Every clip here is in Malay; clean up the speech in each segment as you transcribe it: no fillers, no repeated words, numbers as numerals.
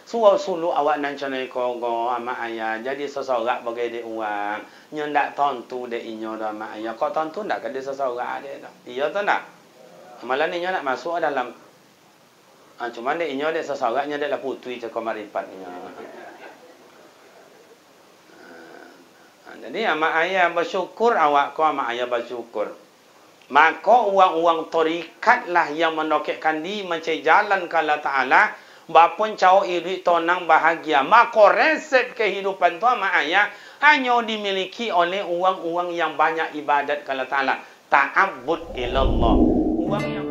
Suruh sulu awak nan canai kogo ama ayah jadi sesorak bagi dia uang. Nyo ndak tontu de inyo dah ama ayah. Kok tontu ndak ke dia sesorak dia dah. Iya tu ndak? Malah ni nyo nak masuk dalam cuma de inyo de sesoraknya de la putui cakap maripatnya. Jadi ama ayah bersyukur awak ko ama ayah bersyukur. Maka uang-uang torikatlah yang menokekkan di mencari jalan ke Allah Ta'ala. Bapun cau iri tonang bahagia. Maka resep kehidupan tu ama ayah hanya dimiliki oleh uang-uang yang banyak ibadat ke Allah Ta'ala. Ta'abbud ilallah. Uang yang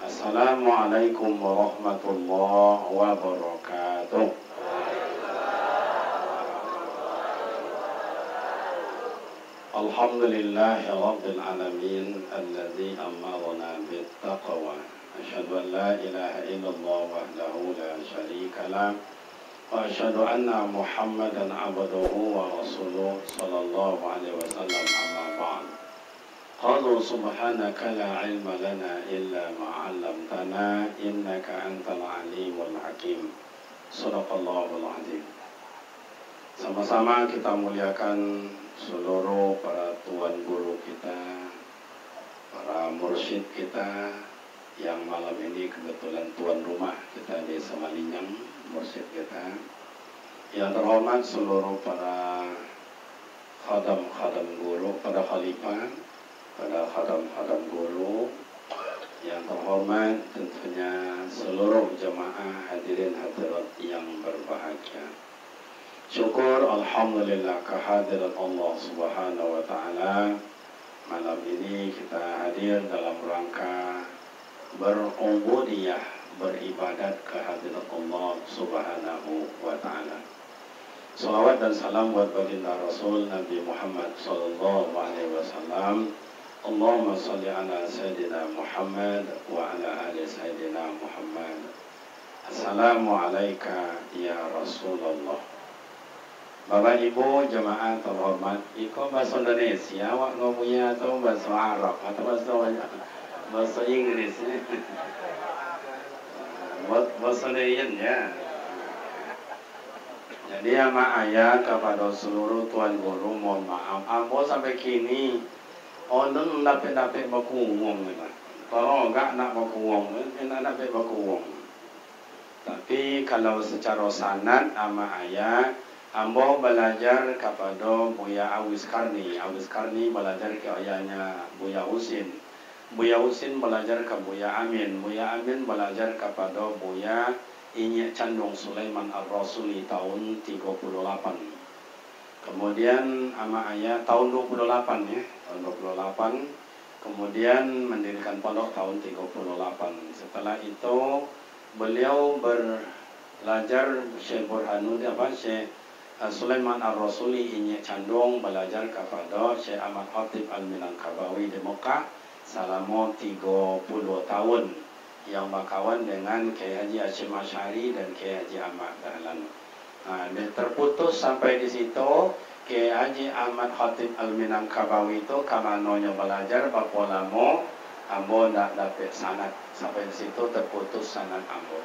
Assalamualaikum warahmatullahi wabarakatuh. Alhamdulillahi rabbil alamin alladzi amarna bit taqwa. Asyhadu an la ilaha illallah wahdahu la syarika lah. Wa asyhadu anna Muhammadan abduhu wa rasuluh sallallahu alaihi wasallam amma ba'd. Qalu subhanaka la ilma lana illa ma 'allamtana innaka antal alimul hakim. Shadaqallahul azim. Sama-sama kita muliakan seluruh para tuan guru kita, para mursyid kita yang malam ini kebetulan tuan rumah kita di Samalinyang, mursyid kita. Yang terhormat seluruh para khadam-khadam guru, pada khalifah, pada khadam-khadam guru, yang terhormat tentunya seluruh jemaah hadirin hadirat yang berbahagia. Syukur alhamdulillah kehadiran Allah Subhanahu wa taala. Malam ini kita hadir dalam rangka berubudiyah, beribadat kehadiran Allah Subhanahu wa taala. Salawat dan salam buat baginda Rasul Nabi Muhammad sallallahu alaihi wasallam. Allahumma salli ala Sayyidina Muhammad wa ala ali Sayyidina Muhammad. Assalamualaikum ya Rasulullah. Bapak Ibu jemaah terhormat, iko bahasa Indonesia awak ngomongnya atau bahasa Arab atau bahasa Inggris? Bahasa lain ya. Jadi ama ayah kepada seluruh tuan guru mohon maaf, ambo sampai kini orang dapat bakuwong ni. Kalau enggak nak bakuwong, enak dapat bakuwong. Tapi kalau secara sanad ama ayah, ambo belajar kepada Buya Awis Karni. Awis Karni belajar ke ayahnya Buya Husin. Buya Husin belajar ke Buya Amin. Buya Amin belajar kepada Buya Inyek Candung Sulaiman Ar-Rasuli tahun 38. Kemudian ama ayah tahun 28 ya, tahun 28. Kemudian mendirikan pondok tahun 38. Setelah itu beliau belajar Syekh Burhanuddin Syekh Sulaiman Ar-Rasuli Inyek Candung belajar kepada Syekh Ahmad Khatib Al-Minangkabawi di Mekah selama 30 tahun, yang berkawan dengan Kiai Haji Hashim Asy'ari dan Kiai Haji Ahmad Dahlan. Dia terputus sampai di situ. Kiai Haji Ahmad Khatib Al-Minangkabawi itu kamanonya belajar berapa lama, ambo nak dapat sanad, sampai di situ terputus sanad ambo.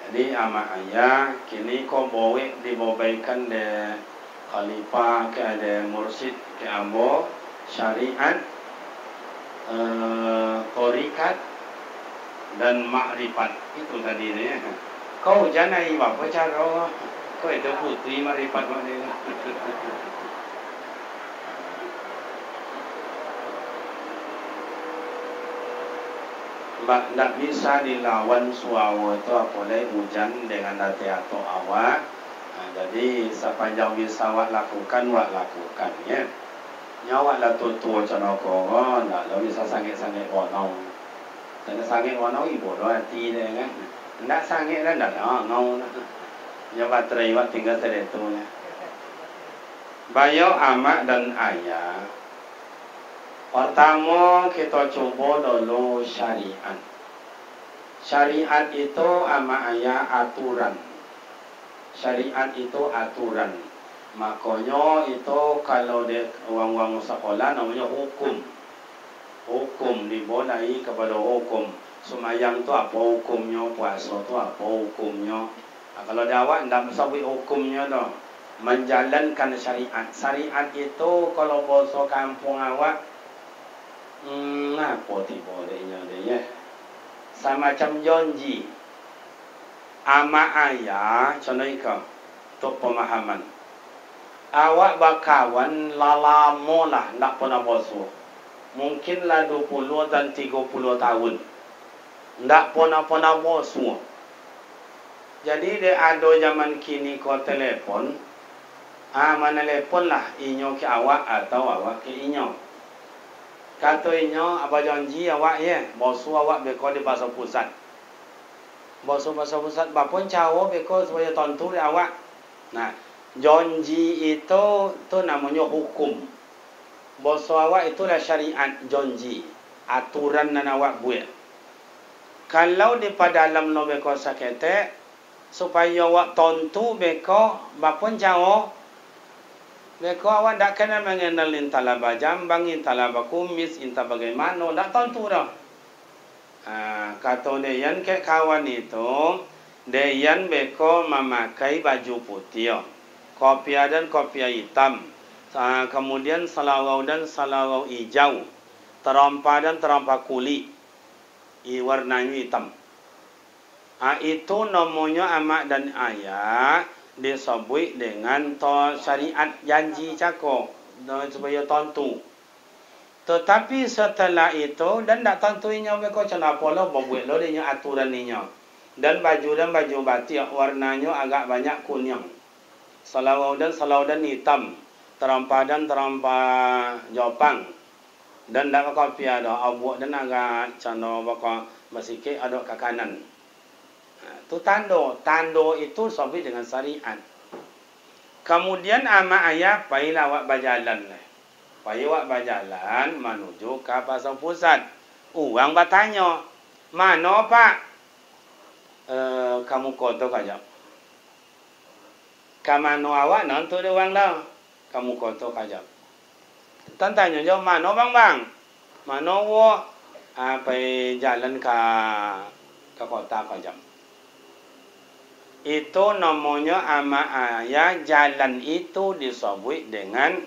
Jadi ama ayah kini ko bawa dibobaikan de khalifah ke ada mursyid ke ambo syariat, tarikat dan makrifat itu tadi ni. Kau jangan apa cara kau itu putri makrifat mana? Tak bisa dilawan suawa itu apalagi hujan dengan hati atau awak. Jadi sepanjang bisa awak lakukan ya. Nyawa lah tutur cana kau, nak lo bisa sangit-sangit bonong. Dan sangit bonong ibu doa hati dia kan. Nak sangit kan dah ngau. Nyoba teriwat tinggal teritunya. Bayo amak dan ayah. Pertama kita coba dulu syariat. Syariat itu ama ayah aturan. Syariat itu aturan. Makanya itu kalau dia orang-orang sekolah namanya hukum. Hukum dimulai kepada hukum. Semayang tu apa hukumnya, puasa tu apa hukumnya. Kalau dia awak tidak sabit hukumnya dah. Menjalankan syariat. Syariat itu kalau bahasa kampung awak, apa tiba dia? Sama macam janji. Ama ayah, contoh ikut, untuk pemahaman. Awak berkawan lama lah, tak pernah basuh. Mungkinlah 20 dan 30 tahun. Tak pernah basuh. Jadi dia ada zaman kini kau telefon. Mana telefon lah, inyo ke awak atau awak ke inyo. Kata inyo, apa janji awak ya, basuh awak beko di pasar pusat. Basuh pasar pusat, bapun cawo beko supaya tontu di awak. Nah, janji itu namanya hukum. Basuh awak itulah syariat janji. Aturan nan awak buat. Kalau di dalam no beko sakete, supaya awak tontu beko, bapun cawo, beko awak tak kena mengenal intala bajambang, intala bakumis, intala bagaimana, tak tentu dah. Kata Deyan ke kawan itu, Deyan beko memakai baju putih, kopiah dan kopiah hitam, kemudian salawau dan salawau hijau, terompa dan terompa kulit, warnanya hitam. Itu namanya amak dan ayah. Disebut dengan syariat janji cakap supaya tentu. Tetapi setelah itu dan tak tentunya mereka kenapa lah buat lo dia aturan ninya. Dan baju batik warnanya agak banyak kuning. Salawau dan hitam. Terompa dan terompa Jepang. Dan tak kopi ada awak dan agak cana baka masih ada ke kanan. Itu tanda itu sampai dengan syariat. Kemudian ama ayah payah awak berjalan lah. Payah awak berjalan menuju ke pasar pusat. Orang bertanya, mana pak? Kamu kota kajak. Kamano awak nanti ada orang dah. Kamu kota kajak. Tanya jawab mana bang? Mana awak? Pergi jalan ke kota kajak. Itu namanya ama ayah jalan itu disebut dengan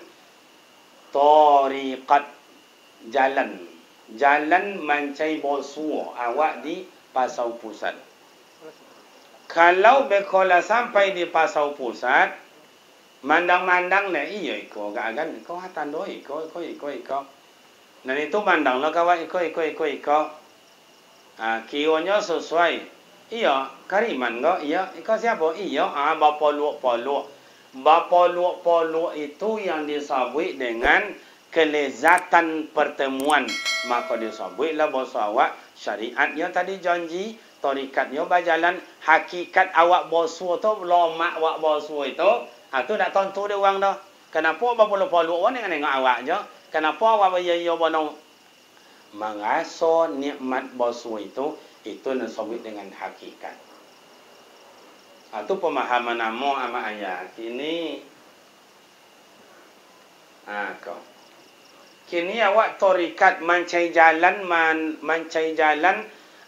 tariqat jalan. Jalan mancai bosuo awak di pasar pusat. Kalau bekola sampai di pasar pusat, mandang-mandang le iya iko gagan iko hatan do iko. Dan itu mandang lo kawan iko. Kionya sesuai. Iya, kariman kok. Iya, kau siapa? Iya, bapa luak. Bapa luak itu yang disebut dengan kelezatan pertemuan. Maka disebutlah bahasa awak syariatnya tadi janji, tarikatnya berjalan, hakikat awak bosuh tu, lomak awak bosuh itu, tu tak tentu dia orang dah. Kenapa bapa luak orang nengok awak je? Kenapa awak bayar bonong? Mengaso nikmat bosuh itu disebut dengan hakikat. Itu pemahaman namo ama ayat. Kini awak torikat mancai jalan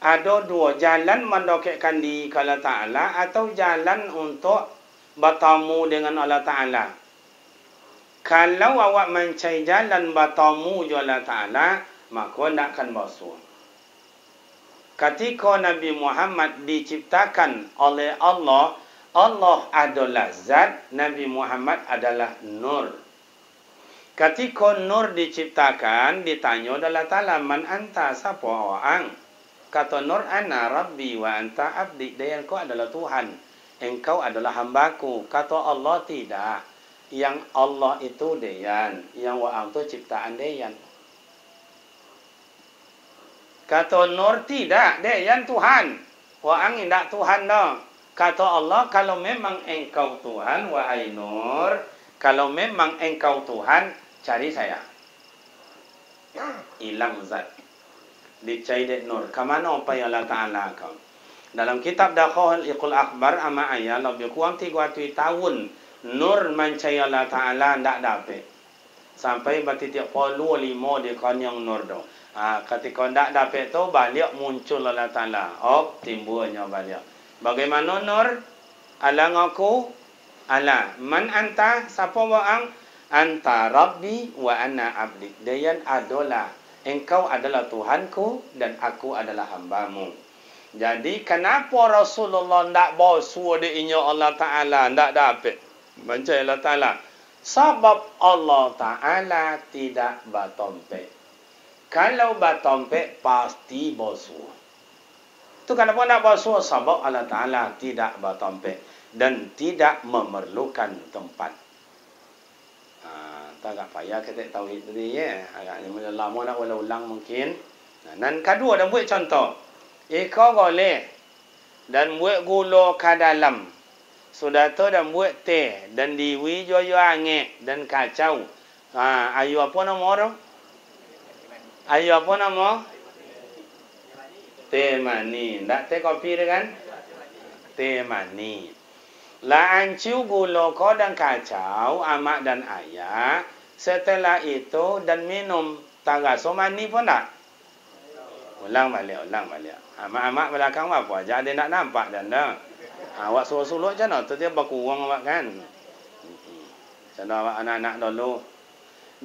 ada dua jalan mendekatkan di Allah Ta'ala atau jalan untuk bertemu dengan Allah Ta'ala. Kalau awak mancai jalan bertemu dengan Allah Ta'ala, maka tidak akan basuh. Ketika Nabi Muhammad diciptakan oleh Allah, Allah adalah zat, Nabi Muhammad adalah nur. Ketika nur diciptakan, ditanya Allah Ta'ala, man anta, siapa orang? Kata nur, ana rabbi wa anta abdi. Dia engkau adalah Tuhan, engkau adalah hambaku. Kata Allah, tidak. Yang Allah itu Deyan, yang wa'ang itu ciptaan Deyan. Kata nur, tidak, Deyan Tuhan. Wa'ang tidak Tuhan dah. Kata Allah, kalau memang engkau Tuhan, wahai Nur, kalau memang engkau Tuhan, cari saya. Hilang zat. Dicari dek Nur. Kamana apa yang Allah Ta'ala kau? Dalam kitab Dakhahul Iqul Akbar ama ayat lebih kurang 300 tahun Nur mencari Allah Ta'ala tidak dapat. Sampai bertitik polu 5 di konyang Nur tu. Ketika tidak dapat tu balik muncul Allah Ta'ala. Timbulnya balik. Bagaimana Nur? Ala ngaku? Ala. Man anta? Siapa wa'ang? Anta Rabbi wa ana abdi. Dia adalah. Engkau adalah Tuhanku dan aku adalah hambamu. Jadi kenapa Rasulullah tidak bawa suruh dia Allah Ta'ala tidak dapat? Baca Allah Ta'ala. Sebab Allah Ta'ala tidak bertompek. Kalau bertompek pasti bawa suruh. Itu kenapa tidak bawa suruh? Sebab Allah Ta'ala tidak bertompek. Dan tidak memerlukan tempat. Tak payah kita tauhid tadi ya. Agaknya lama nak ulang mungkin. Dan kedua dah buat contoh. Ika boleh dan buat gula ke dalam. Sudah tu dan buat teh dan diwi joyo angin dan kacau. Ayu apa nama orang? Ayu apa nama? Teh mani. Tak teh kopi dia kan? Teh mani. La anciu gula kau dan kacau, amak dan ayah. Setelah itu dan minum tagaso mani pun tak? Ulang balik. Amak-amak belakang apa? Jadi nak nampak dan dah. Awak suruh-suruh je nak. Tu dia berkurang awak kan. Macam awak anak-anak dulu.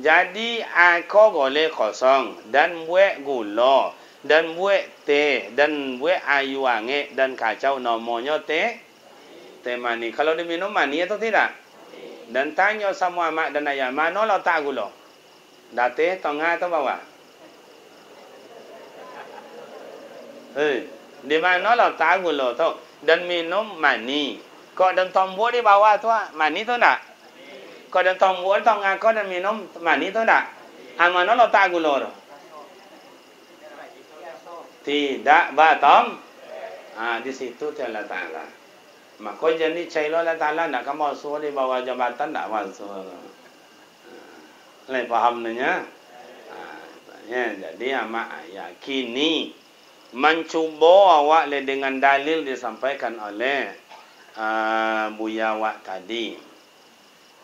Jadi kau boleh kosong dan buat gula dan buat teh dan buat ayu angin dan kacau namanya teh mani. Kalau dia minum mani atau tidak? Dan tanya sama amak dan ayah, mana letak gula? Dah teh, tengah atau bawah? Di mana letak gula tu? Dan minum mani. Kau dan tombol di bawah tu, mani tu tak? Kau dan tombol tengah kau dan minum mani tu tak? Mana letak gula tu? Tidak batam. Di situ dia letak. Maka jadi cailah Allah Ta'ala nak kamu masuk di bawah jabatan tak masuk. Boleh faham nanya? Jadi amak ayah kini mencuba awak dengan dalil disampaikan oleh Buya awak tadi.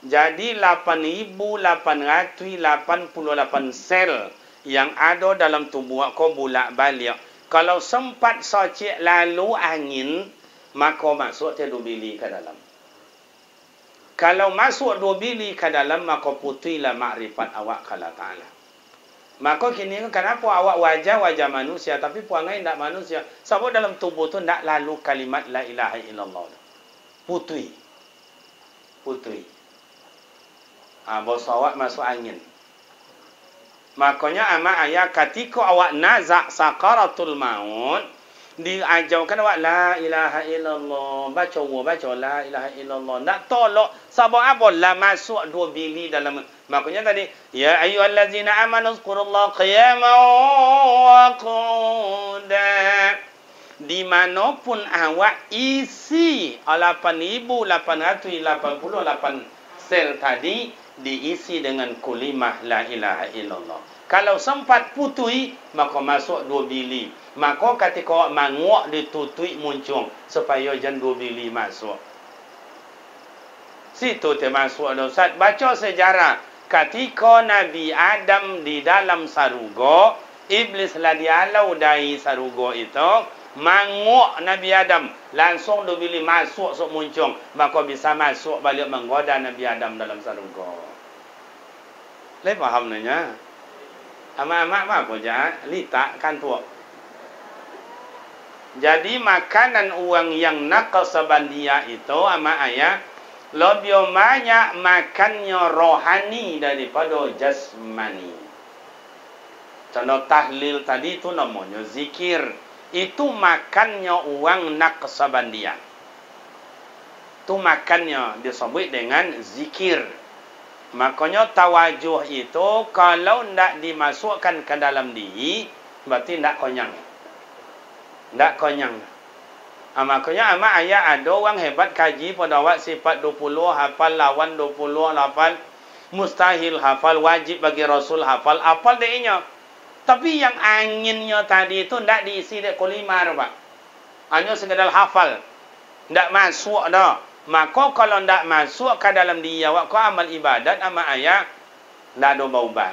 Jadi 8,888 sel yang ada dalam tubuh kau bolak-balik. Kalau sempat socik lalu angin, maka masuk dia 2 bili ke dalam. Kalau masuk 2 bili ke dalam, maka putihlah makrifat awak ke Allah Ta'ala. Maka kini kenapa awak wajah manusia, tapi perangai tidak manusia? Sebab dalam tubuh tu tidak lalu kalimat la ilaha illallah. Putih. Bos awak masuk angin. Makanya amak ayah ketika awak nazak sakaratul maut, diajarkan awak la ilaha illallah, baca la ilaha illallah, nak tolak sebab apa lah masuk 2 bili dalam. Makanya tadi ya ayyuhallazina amanu zkurullaha qiyaman wa qu'udan. Di manapun awak isi 8,888 sel tadi diisi dengan kalimah la ilaha illallah. Kalau sempat putui, maka masuk 2 bili. Maka ketika awak manguak ditutui muncul supaya jangan 2 bili masuk. Situ termasuk Ustaz. Baca sejarah. Ketika Nabi Adam di dalam saruga, Iblis lah dialau dari saruga itu, manguak Nabi Adam. Langsung 2 bili masuk muncul. Maka bisa masuk balik menggoda Nabi Adam dalam saruga. Boleh faham nanya? Amak-amak apa je? Litak kan tu. Jadi makanan uang yang naqsabandia itu amak ayah lebih banyak makannya rohani daripada jasmani. Contoh tahlil tadi itu namanya zikir. Itu makannya uang naqsabandia. Itu makannya disebut dengan zikir. Makanya tawajuh itu kalau tidak dimasukkan ke dalam diri, berarti tidak konyang. Tidak konyang. Makanya amat ayat ada orang hebat kaji pada awak sifat 20, hafal lawan 20, hafal mustahil, hafal wajib bagi Rasul, hafal apal dia. Tapi yang anginnya tadi itu tidak diisi dek kolimar, Pak. Hanya sekadar hafal. Tidak masuk dah. Maka kalau tidak masuk ke dalam dia, waktu amal ibadat amat ayat, tidak ada berubah.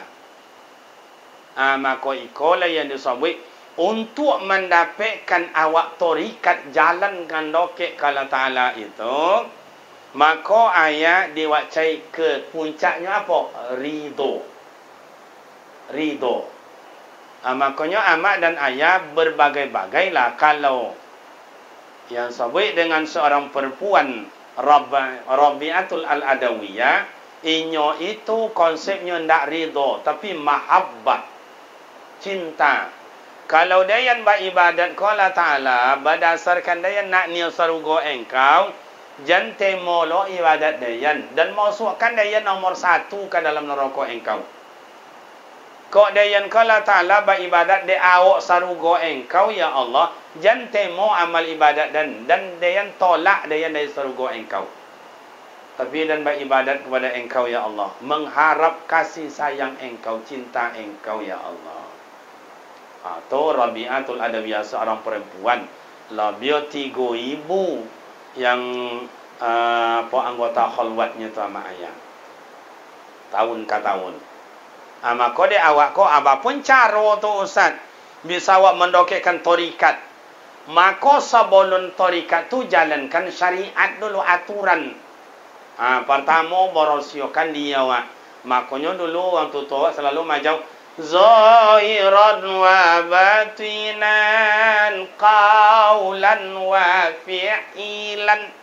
Maka ikolah yang disebut untuk mendapatkan awak torikat jalankan dokek kalau Ta'ala itu, maka ayat diwacai ke puncaknya apa? Ridho. Makanya amat dan ayat berbagai-bagai lah. Kalau yang sebut dengan seorang perempuan Rabi'atul Al-Adawiyah, inyo itu konsepnya tidak ridho, tapi mahabbah, cinta. Kalau dayan beribadat kepada Ta'ala, berdasarkan dayan nak niat sarugo engkau, jangan temolo ibadat dayan. Dan masukkan dayan nomor 1 ke dalam neraka engkau. Kok dayan kepada Ta'ala beribadat de awak sarugo engkau, ya Allah, jangan temo amal ibadat dan dayan tolak dayan dari sarugo engkau. Tapi dan beribadat kepada engkau, ya Allah. Mengharap kasih sayang engkau, cinta engkau, ya Allah. Atau Rabi'atul Adawiyah, seorang perempuan lah, dia 3,000 yang anggota khalwatnya tu amat ayah tahun ke tahun. Maka dia awak ko apapun cara tu Ustaz bisa awak mendokekkan torikat, maka sebelum torikat tu jalankan syariat dulu, aturan. Pertama borosiokan dia awak. Makanya dulu orang tua selalu majau zahiran wa batinan, qaulan wa fi'ilan.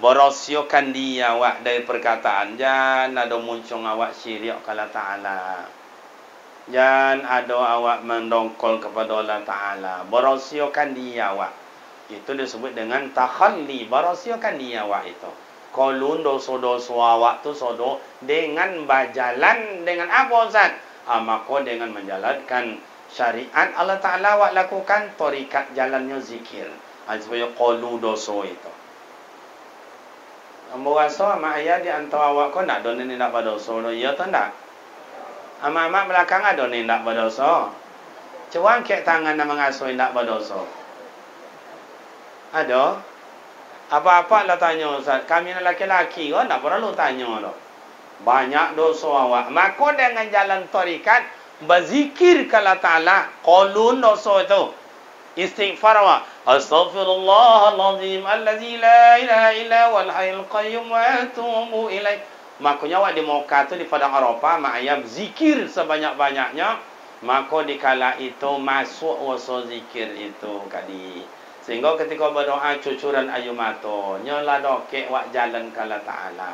Borosiokan dia awak dari perkataan, jangan ada muncul awak syirik kepada Ta'ala, jangan ada awak mendongkol kepada Allah Ta'ala. Borosiokan dia awak, itu disebut dengan takhalli. Borosiokan dia awak itu. Kalau dosa-dosa awak tu sodo dengan berjalan dengan apa Ustaz? Maka dengan menjalankan syariat Allah Ta'ala awak lakukan torikat jalannya zikir. Supaya qalu dosa itu. Ambo rasa mak ayah di antara awak kau nak doni nak berdosa no, ya tu ndak? Amak-amak belakang ada ni nak berdosa. Cuba angkat tangan nak mengasuh nak berdosa. Ada? Apa-apa lah tanya Ustaz. Kami ni laki-laki kau nak perlu tanya dah. Banyak dosa awak. Maka dengan jalan tarikat berzikir kepada Ta'ala, qalun dosa itu. Istighfar awak. Astaghfirullahalazim allazi la ilaha illa wal hayyul qayyum wa atubu ilaih. Makanya awak di Mekah tu, di padang Arafah, mak ayah zikir sebanyak-banyaknya. Maka dikala itu masuk wasa zikir itu kadi. Sehingga ketika berdoa cucuran ayu mata, nyola dokek wak jalan kala Ta'ala.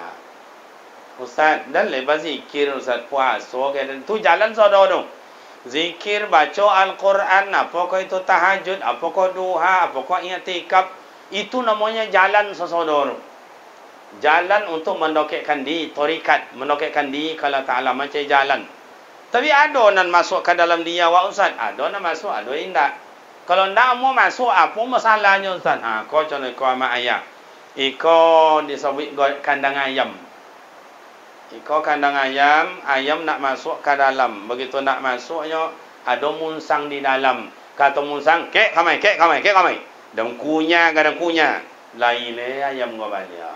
Ustaz, dan lepas zikir Ustaz puasa kan tu jalan sodo tu. Zikir, baca Al-Quran, apakah itu tahajud, apakah duha, apakah i'tikaf, itu namanya jalan sesodo tu. Jalan untuk mendokekkan di torikat, mendokekkan di kala Ta'ala, macam jalan. Tapi ada nan masuk ke dalam dia wak Ustaz, ada nan masuk, ada indak. Kalau ndak mau masuk, apa masalahnya Ustaz? Kau contoh kau amak ayah. Iko disebut kandang ayam. Iko kandang ayam, ayam nak masuk ke dalam. Begitu nak masuknya, ada munsang di dalam. Kata munsang, kek kamai. Dan kunyah, kadang kunyah. Laile ayam kau balik.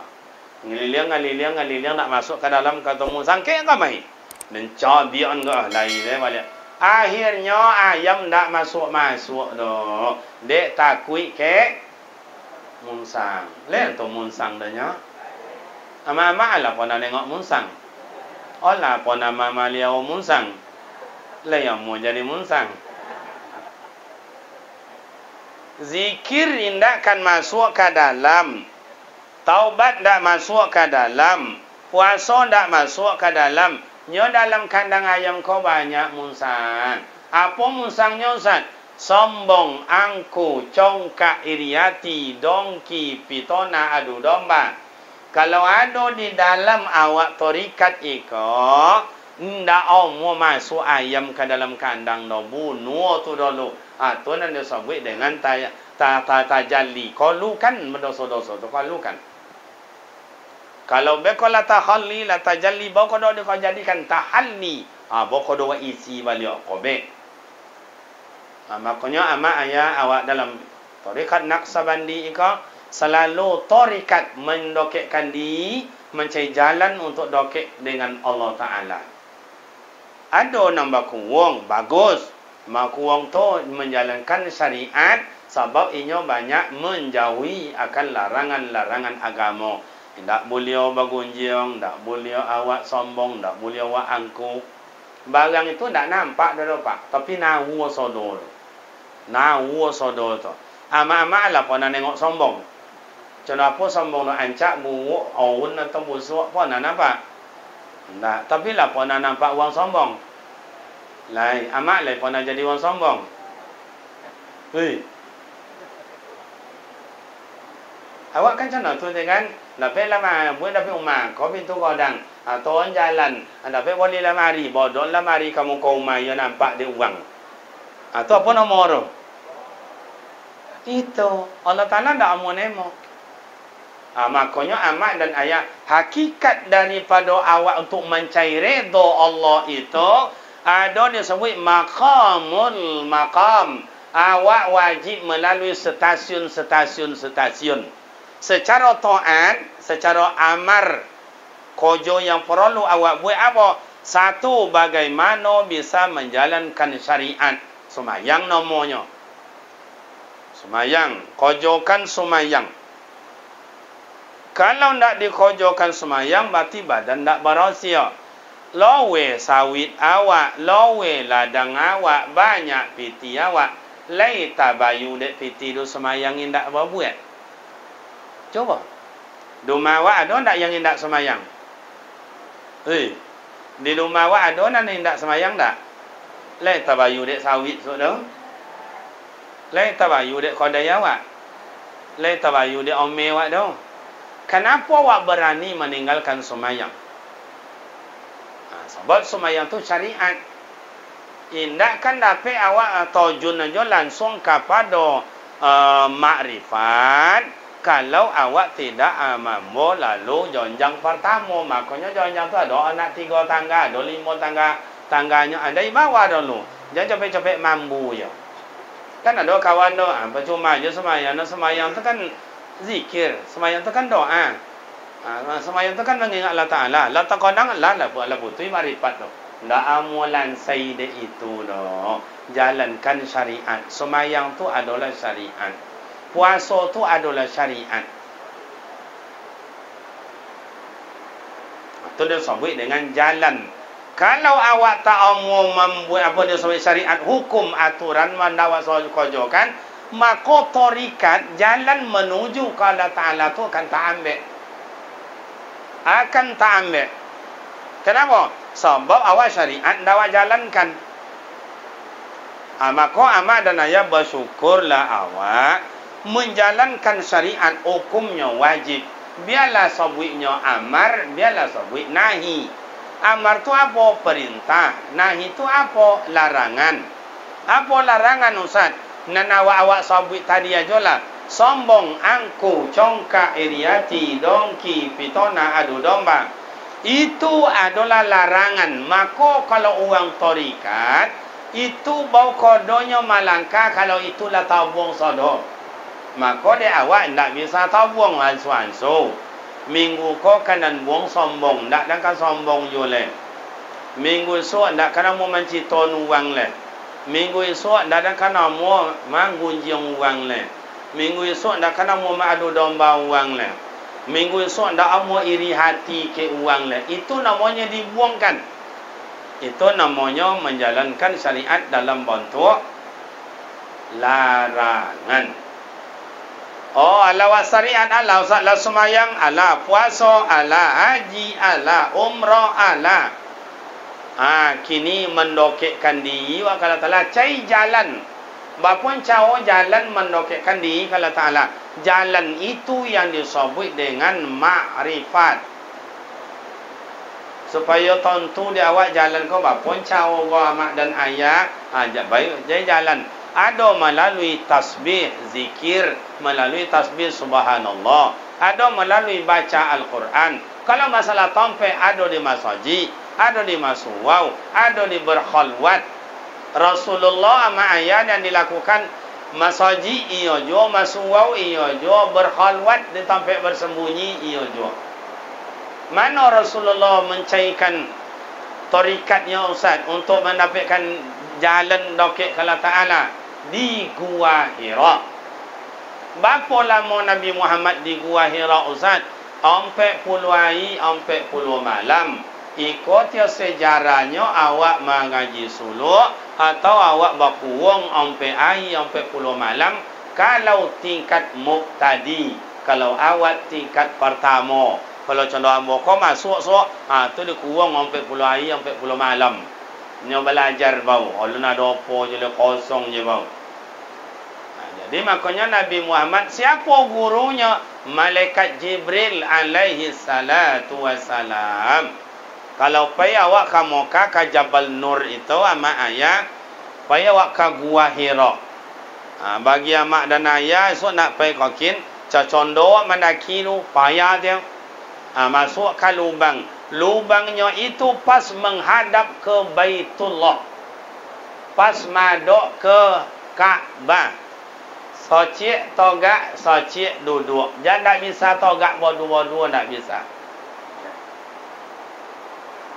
Ngeliling nak masuk ke dalam. Kata munsang, kek kamai. Dan cabian kau, laile balik. Akhirnya ayam tak masuk doh. Dek takui ke munsang. Lain tu munsang dahnya. Ama lah pun nak tengok munsang. Olah pun nama maliau munsang. Lain yang mau jadi munsang. Zikir indak kan masuk ke dalam. Taubat tak masuk ke dalam. Puasa tak masuk ke dalam. Nyo dalam kandang ayam kau banyak munsang. Apa munsangnya Ustaz? Sombong, angku, congkak, iriati, dongki, pitona, adu domba. Kalau ada di dalam awak torikat iko, ndak mau masuk ayam ke dalam kandang dah, bunuh tu dulu. Tu nan disebut dengan tajalli. Qalukan mendosa-dosa tu qalukan. Kalau beko la takhalli la tajalli bau kodo dia kau jadikan tahalli. Bau kodo wa isi balik kobe. Makanya ama ayah awak dalam tarikat Naqsabandi ika selalu tarikat mendokekkan diri mencari jalan untuk dokek dengan Allah Ta'ala. Ada orang bakuwong, bagus. Bakuwong tu menjalankan syariat sebab ianya banyak menjauhi akan larangan-larangan agama. Tak boleh bagunjing, tak boleh awak sombong, tak boleh awak angkuh. Barang itu tak nampak dah pak. Tapi nawa sodor. Nawa sodor tu. Ama-ama lah pun nak nengok sombong. Kenapa sombong nak ancak buruk, awun atau busuk pun nak nampak. Tak. Tapi lah pun nak nampak orang sombong. Lai, amak lai pun nak jadi orang sombong. Hei. Awak kan macam tu dengan dapat lama, buat dapat rumah, kau pintu kodang, atau jalan, dapat boleh lamari, bodoh lamari kamu kau rumah, ya nampak dia uang. Atau apa nomor? Itu Allah Ta'ala tak amu nemo. Makanya amak dan ayah, hakikat daripada awak untuk mencari redha Allah itu ada disebut maqamul maqam. Awak wajib melalui stasiun-stasiun. Secara taat, secara amar, kojo yang perlu awak buat apa? Satu, bagaimana bisa menjalankan syariat. Semayang namanya. Semayang. Kojokan semayang. Kalau tak dikojokan semayang, berarti badan tak berhasil. Lowe sawit awak, lowe ladang awak, banyak piti awak. Lai tabayu dek piti tu semayang yang tak berbuat. Coba. Rumah awak ada tak yang hendak semayang? Di rumah awak ada nak hendak semayang tak? Lai tabayu dek sawit sudah. Lai tabayu dek kodai awak. Lai tabayu dek ome awak dah. Kenapa awak berani meninggalkan semayang? Sebab semayang tu syariat. Indahkan dapat awak terjun aja langsung kepada makrifat. Kalau awak tidak mampu lalu jonjang pertama, makanya jonjang tu ada anak 3 tangga, ada 5 tangga, tangganya ada di bawah dulu. Jangan capek-capek mampu je. Kan ada kawan tu, percuma je semayang tu kan zikir, semayang tu kan doa. Semayang tu kan mengingat Allah Ta'ala. La taqadang la putui marifat tu. Tak amulan sayyid itu doh. Jalankan syariat. Semayang tu adalah syariat. Puasa tu adalah syariat. Itu dia sebut dengan jalan. Kalau awak tak mau membuat apa dia sebut syariat, hukum, aturan, mandawak sojokan, maka tarikat jalan menuju ke Allah Ta'ala tu akan tak ambil. Akan tak ambil. Kenapa? Sebab awak syariat awak jalankan. Maka amak dan ayah bersyukurlah awak menjalankan syariat, hukumnya wajib. Biarlah sebutnya amar, biarlah sebut nahi. Amar tu apa? Perintah. Nahi tu apa? Larangan. Apa larangan Ustaz? Nan awak sebut tadi aja lah. Sombong, angku, congkak, iriati, dongki, pitona, adu domba. Itu adalah larangan. Maka kalau orang tarikat, itu bau kodonya malangka kalau itulah tabung sodor. Maka dia awak tidak bisa tabung ansu-ansu. Minggu kau kanan buang sombong. Tak dan kan sombong jule. Minggu esok tak kena mau menciton uang le. Minggu esok tak dan kena mau manggunjing uang le. Minggu esok tak kena mau adu domba uang le. Minggu esok tak mau iri hati ke uang le. Itu namanya dibuangkan. Itu namanya menjalankan syariat dalam bentuk larangan. Ala syariat, ala salat semayang, ala puasa, ala haji, ala umrah, ala. Kini mendokekkan diri wa kala Ta'ala cai jalan. Bapun cawo jalan mendokekkan diri kala Ta'ala. Jalan itu yang disebut dengan makrifat. Supaya tentu dia awak jalan kau bapun cawo kau amak dan ayah. Baik jadi jalan. Ada melalui tasbih, zikir, melalui tasbih subhanallah. Ada melalui baca Al-Quran. Kalau masalah tampek, ada di masjid, ada di maswau, ada di berkhalwat. Rasulullah sama ayat yang dilakukan masjid iyo jo, maswau iyo jo, berkhalwat di tampek bersembunyi iyo jo. Mana Rasulullah mencairkan tarikatnya Ustaz untuk mendapatkan jalan dokek ke Allah Ta'ala? Di Gua Hira. Berapa lama Nabi Muhammad di Gua Hira Ustaz? 40 hari, 40 malam. Ikut sejarahnya awak mengaji suluk atau awak berkurang 40 hari, 40 malam. Kalau tingkat muqtadi, kalau awak tingkat pertama, kalau contoh hamba kau masuk tu dia kurang 40 hari, 40 malam. Ni belajar bau. Kalau nak ada apa je le kosong je bau. Jadi makanya Nabi Muhammad siapa gurunya? Malaikat Jibril alaihi salatu wassalam. Kalau pai awak ka Mekah ka Jabal Nur itu ama ayah, pai awak ka Gua Hira. Bagi amak dan ayah esok nak pai kokin, cacondo mendaki tu payah dia. Masuk ke lubang. Lubangnya itu pas menghadap ke Baitullah. Pas madok ke Kaabah. Socik togak, socik duduk. Jangan tak bisa togak berdua-dua, tak bisa.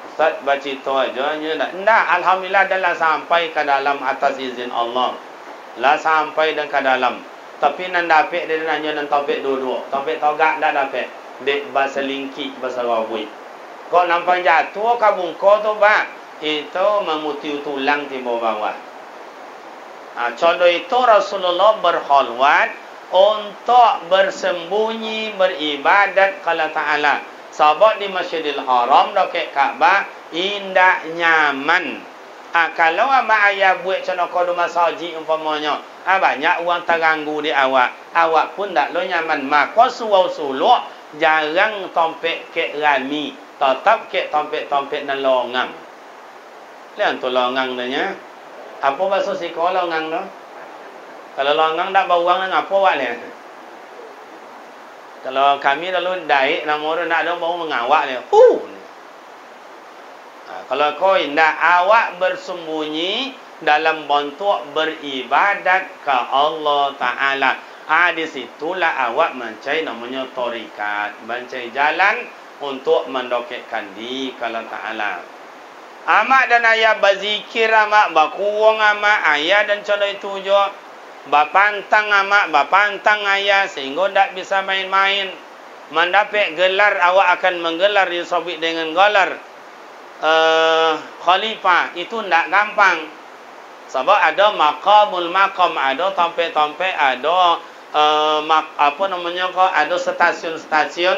Ustaz baca itu aja. Tak, alhamdulillah dah sampai ke dalam atas izin Allah. Lah sampai dan ke dalam. Tapi nan dapat dia nanya nan topik duduk. Topik togak tak dapat. Dek bahasa lingkik, bahasa rawui. Kau nampak jatuh ke bungkau tu bah, itu memutih tulang di bawah. Contoh itu Rasulullah berkhalwat untuk bersembunyi beribadat kepada Ta'ala. Sebab di Masjidil Haram dekat Kaabah indah nyaman. Kalau abang ayah buat contoh kau di masjid umpamanya, banyak orang terganggu di awak. Awak pun tak lo nyaman. Maka suau-suluk jarang tompek kek rami. Tetap kek tompek-tompek dan longang. Lihat tu longang dia. Apa bahasa siko longang tu? Kalau longang tak bawang dengan apa buat dia? Kalau kami lalu daik nama orang nak ada bau mengawak dia. Kalau kau indah awak bersembunyi dalam bentuk beribadat ke Allah Ta'ala. Di situlah awak mencari namanya tarikat. Mencari jalan untuk mendokekkan di kalau Ta'ala. Amak dan ayah berzikir amak, berkurang amak, ayah dan contoh itu juga. Bapantang amak, bapantang ayah sehingga tak bisa main-main. Mendapat gelar, awak akan menggelar disebut dengan gelar khalifah. Itu tak gampang. Sebab ada maqamul maqam, ada tompek-tompek, ada ada stasiun-stasiun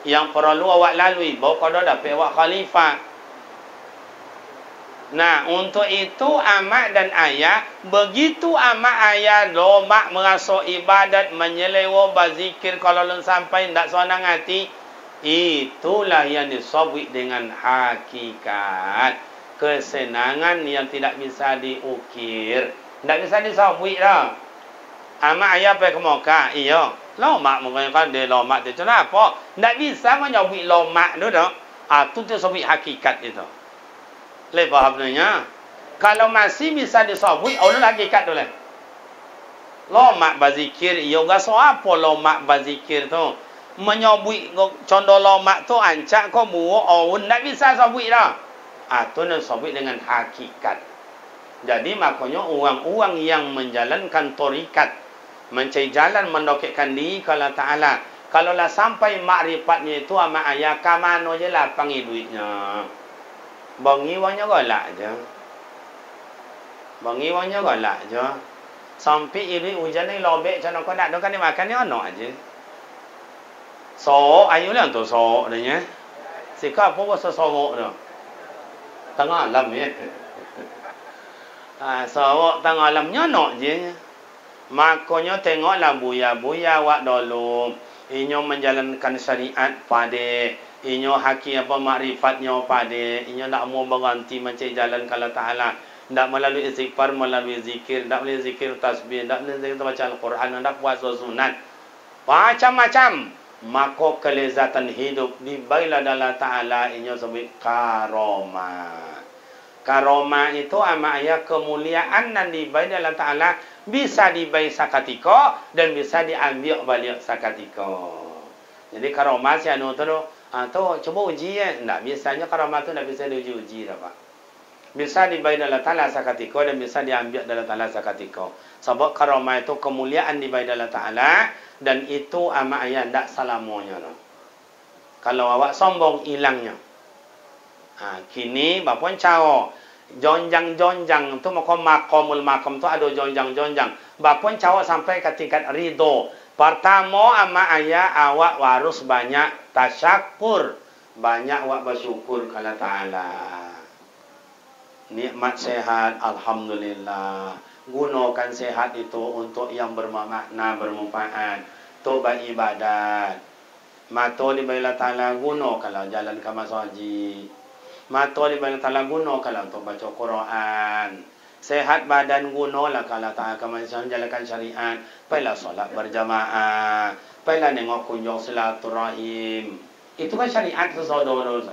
yang perlu awak lalui baru kau dah dapat awak khalifah. Nah, untuk itu amak dan ayah, begitu amak ayah lomak merasa ibadat, menyelewa, berzikir, kalau lun sampai tak senang hati, itulah yang disebut dengan hakikat. Kesenangan yang tidak bisa diukir. Tak bisa disebut dah. Amak ayah pergi ke Mekah, iya. Lomak mungkin kan dia lomak dia. Kenapa? Tak bisa menyebut lomak tu dah. Itu disebut hakikat itu. Boleh faham sebenarnya? Kalau masih bisa disebut, Allah hakikat tu lah. Lomak berzikir, iya. So apa lomak berzikir tu? Menyebut contoh lomak tu ancak kau buat orang. Tak bisa sebut dah. Itu disebut dengan hakikat. Jadi makanya orang-orang yang menjalankan tarikat, mencari jalan mendokekkan diri ke Allah Ta'ala. Kalau lah sampai makrifatnya itu sama ayah, ke mana je lah panggil duitnya. Bangi wangnya golak je. Bangi wangnya golak je. Sampai iri hujan ni lobek macam kau nak kan dia makan ni anak je. So, ayu lah tu so dia. Sika apa bahasa sorok tu? Tengah alam ya. Sorok tengah alam nyanok je. Makanya tengoklah buya-buya wak dulu. Inyo menjalankan syariat pada. Inyo haki apa makrifatnya pada. Inyo nak mau berhenti mencari jalan kalau Ta'ala. Tak melalui istighfar, melalui zikir, tak melalui zikir tasbih, tak melalui zikir baca Al-Quran, tak puasa sunat. Macam-macam. Maka kelezatan hidup dibailah Allah Ta'ala ini sebut karomah. Karomah itu amaknya kemuliaan dan dibailah Allah Ta'ala bisa dibaik sakatika dan bisa diambil balik sakatika. Jadi karomah si anu tu cuba uji ya. Tak, biasanya karomah tu tak bisa diuji dah Pak. Bisa dibaik Allah Ta'ala sakatika dan bisa diambil Allah Ta'ala sakatika. Sebab karomah itu kemuliaan dibaik Allah Ta'ala dan itu amaknya tak selamanya. Kalau awak sombong hilangnya. Kini bapun cao jonjang-jonjang tu makomul makom tu ada jonjang-jonjang. Bapun cao sampai ke tingkat ridho. Pertama ama ayah awak harus banyak tasyakur, banyak awak bersyukur kepada Ta'ala. Nikmat sehat, alhamdulillah. Gunakan sehat itu untuk yang bermakna, bermanfaat, untuk beribadat. Mata diberi Ta'ala guna kalau jalan ke masjid. Mata diberi Ta'ala guna kalau untuk baca Quran. Sehat badan gunalah kalau Ta'ala jalankan syariat. Pergilah solat berjamaah. Pergilah nengok kunjung silaturahim. Itu kan syariat sesuatu.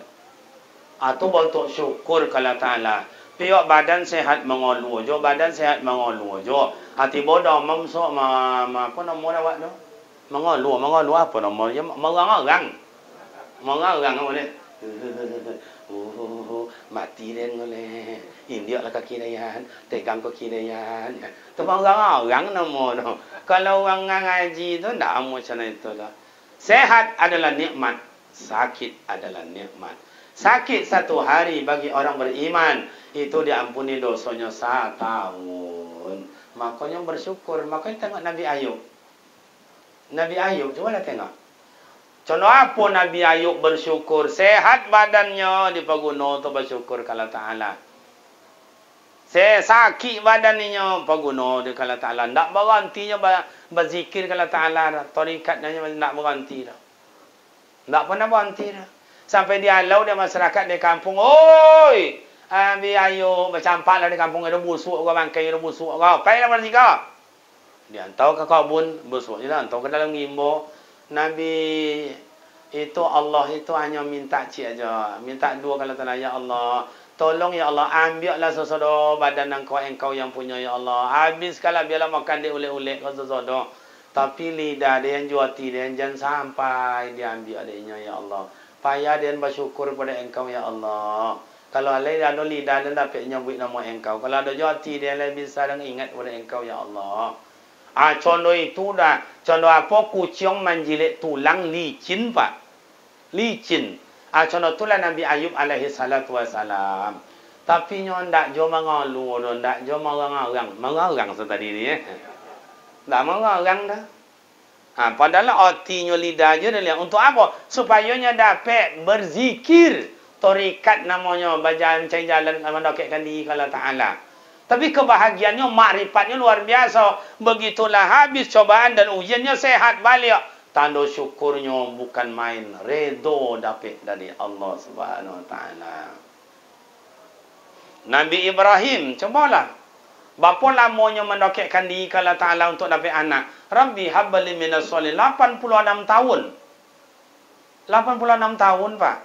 Atau bentuk syukur kalau Ta'ala. Piok badan sehat mengolu jo, badan sehat mengolu jo. Hati bodoh memsuk apa nama awak tu? Mengolu apa namanya? Mengarang boleh. Mati den boleh. India lah kaki dayan, tegang kaki dayan. Tu mengarang nama tu. Kalau orang ngaji tu tak macam itu dah. Sehat adalah nikmat, sakit adalah nikmat. Sakit satu hari bagi orang beriman itu diampuni dosanya 1 tahun. Makanya bersyukur. Makanya tengok Nabi Ayub. Nabi Ayub, cuba lah tengok. Contoh apa Nabi Ayub bersyukur? Sehat badannya dipaguna untuk bersyukur kepada Ta'ala. Sakit badannya paguna di kepada Ta'ala. Tak berhentinya berzikir kepada Ta'ala. Tarikatnya tak berhenti dah. Tak pernah berhenti dah. Sampai dia halau dia masyarakat di kampung. Oi! Nabi Ayub bercampak lah di kampung. Ada busuk ke bangkai, ada busuk ke. Pergilah berzikir. Dia hantar ke kabun. Busuk je lah. Hantar ke dalam ngimbo. Nabi itu Allah itu hanya minta cik aja. Minta dua kalau tanah. Ya Allah. Tolong ya Allah. Ambillah sesuatu badan engkau yang punya ya Allah. Habis kalau biarlah makan dia ulek-ulek ke sesuatu. Tapi lidah dia yang juati dia. Jangan sampai dia ambil adanya ya Allah. Payah dia bersyukur kepada engkau ya Allah. Kalau ada lidah dia dapat nyebut nama engkau. Kalau ada jati dia bisa ingat kepada engkau ya Allah. Contoh itu dah. Contoh apa? Kucing menjilat tulang licin Pak. Licin. Contoh itulah Nabi Ayub alaihi salatu wassalam. Tapi nyo ndak jo mengalu, ndak jo mengarang. Mengarang tadi ni Tak mengarang dah. Padahal artinya lidah je dia. Untuk apa? Supayanya dapat berzikir. Tarikat namanya. Baca mencari jalan. Mendokekkan diri kepada Ta'ala. Tapi kebahagiaannya, makrifatnya luar biasa. Begitulah habis cobaan dan ujiannya sehat balik. Tanda syukurnya bukan main. Redo dapat dari Allah Subhanahu Wa Ta'ala. Nabi Ibrahim. Cobalah. Bapa lamanya mendokekkan diri kepada Ta'ala untuk dapat anak. Rabbi habli minas solih. 86 tahun. 86 tahun Pak.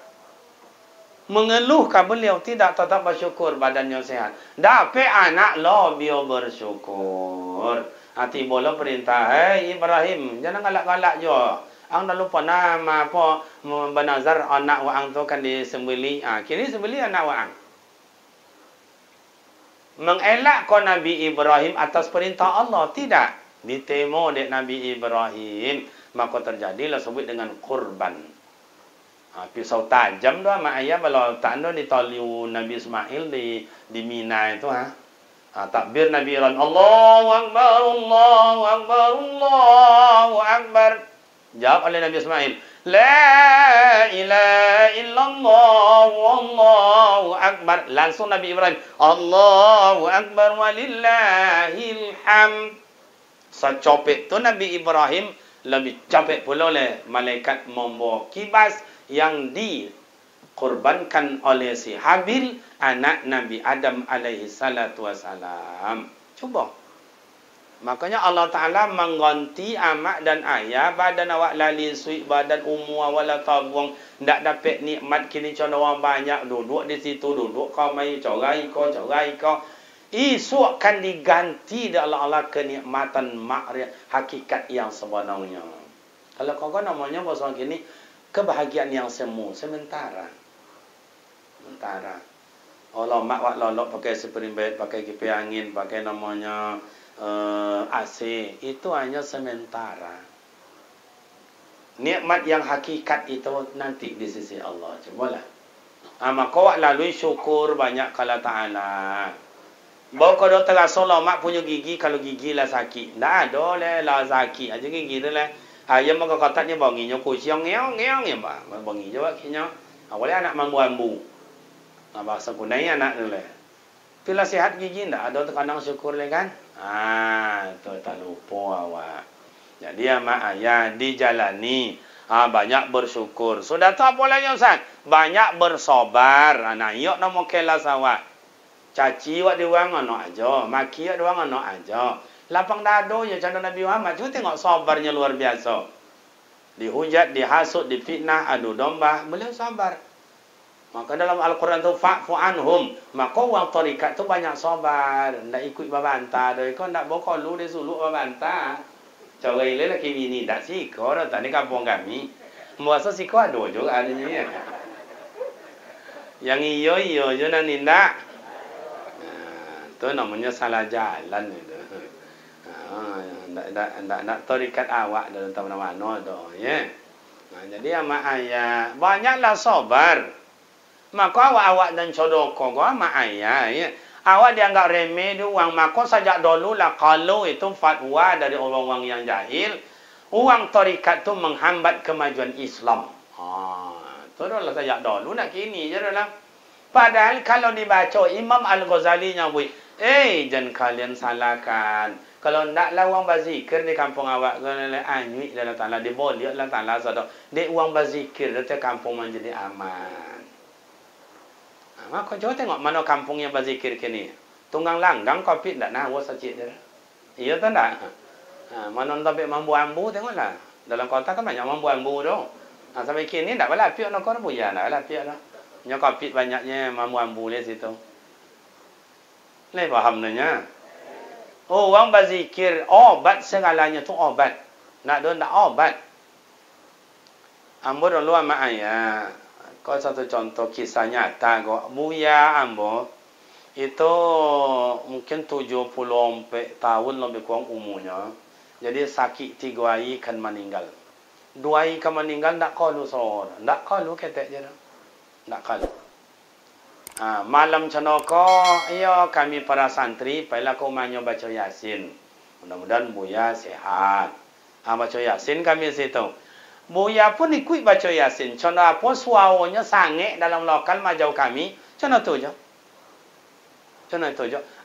Mengeluhkan beliau tidak tetap bersyukur badannya sehat. Dapat anak lo beliau bersyukur. Hati bola perintah. Hei Ibrahim. Jangan galak-galak je. Ang dah lupa nama apa. Benazar anak waang tu kan disembeli. Kini sembeli anak waang. Mengelakkan Nabi Ibrahim atas perintah Allah. Tidak. Ditemo dek Nabi Ibrahim. Maka terjadilah sebut dengan kurban. Pisau tajam tu mak ayah. Kalau tak ada ditoliu Nabi Ismail di Mina itu. Takbir Nabi Ibrahim. Allahu Akbar, Allahu Akbar, Allahu Akbar. Jawab oleh Nabi Ismail. La ilaha illallah wallahu akbar. Langsung Nabi Ibrahim. Allahu akbar walillahil hamd. Secopek tu Nabi Ibrahim lebih capek pula oleh malaikat membawa kibas yang di dikurbankan oleh si Habil, anak Nabi Adam alaihi salatu wassalam. Cuba. Makanya Allah Ta'ala mengganti amak dan ayah, badan awak lali suik, badan umur wala tabung, tak dapat nikmat kini contoh orang banyak duduk di situ, duduk kau mai corai kau. Esok kan diganti oleh Allah kenikmatan makrifat hakikat yang sebenarnya. Kalau kau namanya bahasa kini kebahagiaan yang semu sementara. Allah mak wak lolok pakai spring bed, pakai kipas angin, pakai namanya AC, itu hanya sementara. Nikmat yang hakikat itu nanti di sisi Allah. Cubalah. Maka wak lalui syukur banyak kala Ta'ala. Bawa kau dah terasa lah mak punya gigi, kalau gigi lah sakit. Tak ada lah sakit. Aja gigi tu lah. Ayam maka katanya banginya kucing ngeong ya pak. Bangi je wakilnya. Awalnya anak mambu-ambu. Bahasa kunai anak tu lah. Bila sihat gigi tak ada terkadang syukur lah kan. Itu tak lupa awak. Jadi amak ayah dijalani. Banyak bersyukur. Sudah tak apa lagi Ustaz? Banyak bersabar. Nah, yuk nama kelas awak. Caci wak diwang anak aja. Maki wak diwang anak aja. Lapang dado ya contoh Nabi Muhammad. Cuma tengok sabarnya luar biasa. Dihujat, dihasut, difitnah, adu domba. Beliau sabar. Maka dalam Al-Quran tu fa'fu anhum. Maka orang tarikat tu banyak sabar. Tak ikut babanta. Kau tak bawa lu dia suluk babanta. Cara ini lelaki bini tak siko. Tak ni kampung kami. Masa siko ada juga adanya. Yang iyo je nak nindak. Itu namanya salah jalan itu. Tak tarikat awak dalam mana-mana tu. Ya. Jadi amak ayah banyaklah sabar. Maka awak dan sodoko kau amak ayah. Ya. Awak dianggap remeh dia uang. Maka sejak dulu lah kalau itu fatwa dari orang-orang yang jahil, uang tarikat tu menghambat kemajuan Islam. Itu dah lah sejak dulu nak kini je dah lah. Padahal kalau dibaca Imam Al-Ghazali nyabui, jangan kalian salahkan. Kalau naklah uang bazikir di kampung awak, kalau anyuik dalam tanah, diboleh dalam tanah sadar. Dek uang bazikir di kampung menjadi aman. Kau coba tengok mana kampung yang bazikir kini. Tunggang langgang kopi tak nak was sacit dia. Iya tak tak? Mana tapi mambu ambu tengoklah. Dalam kota kan banyak mambu ambu tu. Sampai kini tak boleh apiak nak kau buaya tak boleh apiak dah. Nya kopi banyaknya mambu ambu di situ. Leh faham nanya. Orang berzikir, obat segalanya tu obat. Nak don tak obat. Ambo dulu sama ayah. Kau satu contoh kisah nyata kau. Buya ambo itu mungkin 70 tahun lebih kurang umurnya. Jadi sakit 3 hari kan meninggal. 2 hari kan meninggal tak kalu seorang. Tak kalu ketek je dah. Tak kalu. Malam cenoko, iya kami para santri, payah kau manyo baca Yasin. Mudah-mudahan Buya sehat. Baca Yasin kami situ. Buya pun ikut baca Yasin. Contoh apa suaranya sangat dalam lokal majau kami. Contoh tu je.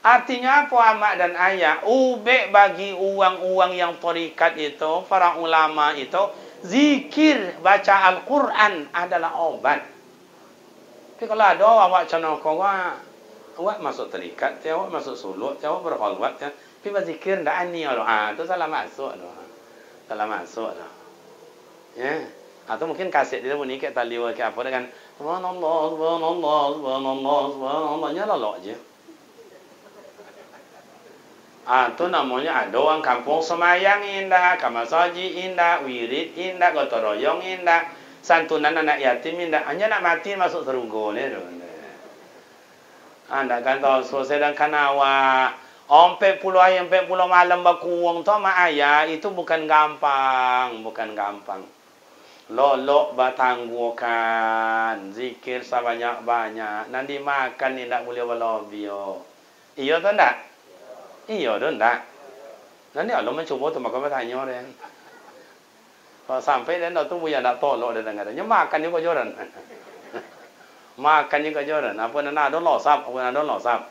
Artinya apa amak dan ayah? Ubek bagi uang-uang yang tarikat itu, para ulama itu, zikir baca Al-Quran adalah obat. Tapi kalau ada awak contoh kau awak masuk terikat, awak masuk suluk, awak berkholwat, tapi berzikir ndak ani itu salah masuk tu. Salah masuk tu. Ya. Atau mungkin kaset dia bunyi kayak taliwa kayak apa dengan subhanallah, nyalok je. Itu namanya ada orang kampung semayang indah, kamasaji indah, wirid indah, gotong royong indah. Santunan anak yatim indah. Hanya nak mati masuk surga ni. Anda kan tahu sedangkan awak 40 hari 40 malam berkuang tu mak ayah itu bukan gampang. Lolok bertangguhkan. Zikir sebanyak-banyak. Nanti makan ni tak boleh berlebih. Iya tu tak? Iya tu tak? Nanti Allah mencuba tu maka bertanya dia. Kalau sampai dan tu Buya nak tolak dia dengar. Makan juga joran. Makan juga joran. Apa nak ada losap, apa nak ada losap.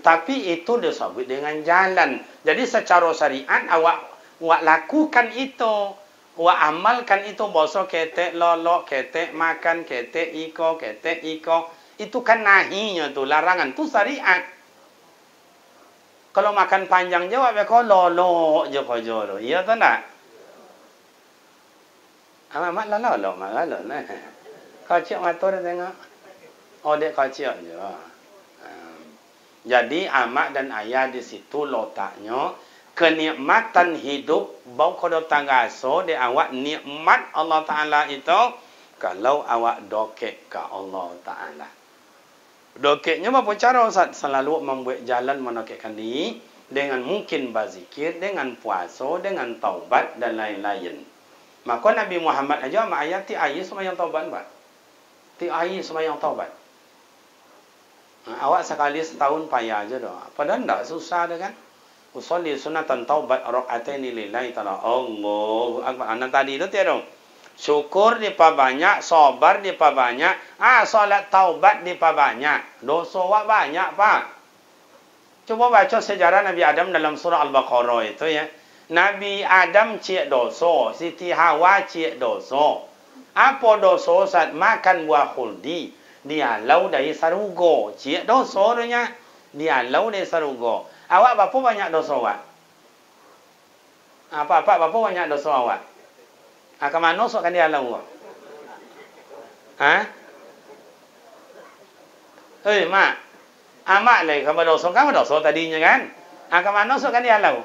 Tapi itu disebut dengan jalan. Jadi secara syariat awak lakukan itu. Wa amalkan itu boso ketek lolok, ketek makan, ketek iko, ketek iko. Itu kan nahinya tuh, larangan tuh syariat. Kalau makan panjang jawab ya kau lolok je kau joro. Iya tak nak? Mak lolok, mak lolok nah. Kau cik matur tengok. Oh dek kau cik je. Jadi amak dan ayah di situ letaknya kenikmatan hidup bau kodo tanggaso de awak nikmat Allah Taala itu kalau awak dokek ke Allah Taala. Dokeknya apa cara Ustaz? Selalu membuat jalan menokekkan diri dengan mungkin berzikir, dengan puasa, dengan taubat dan lain-lain. Maka Nabi Muhammad aja mak ayat ti ayat sembahyang taubat, Pak. Ti ayat sembahyang taubat. Awak sekali setahun payah aja doh. Padahal enggak susah dah kan? Usolli sunatan taubat raka'ataini lillahi ta'ala. Allahu akbar. Anak tadi itu tiada dong. Syukur diperbanyak, sabar diperbanyak. Salat taubat diperbanyak. Dosa wak banyak, Pak. Coba baca sejarah Nabi Adam dalam surah Al-Baqarah itu ya. Nabi Adam cik dosa, Siti Hawa cik dosa. Apa dosa saat makan buah khuldi? Dia lau dari sarugo. Cik dosa nya. Dia lau dari sarugo. Awak berapa banyak dosa awak? Apa berapa banyak dosa awak? Ke mana masukkan dia lau? Mak. Mak lagi kamu dosa tadinya kan? Ke mana masukkan dia lau?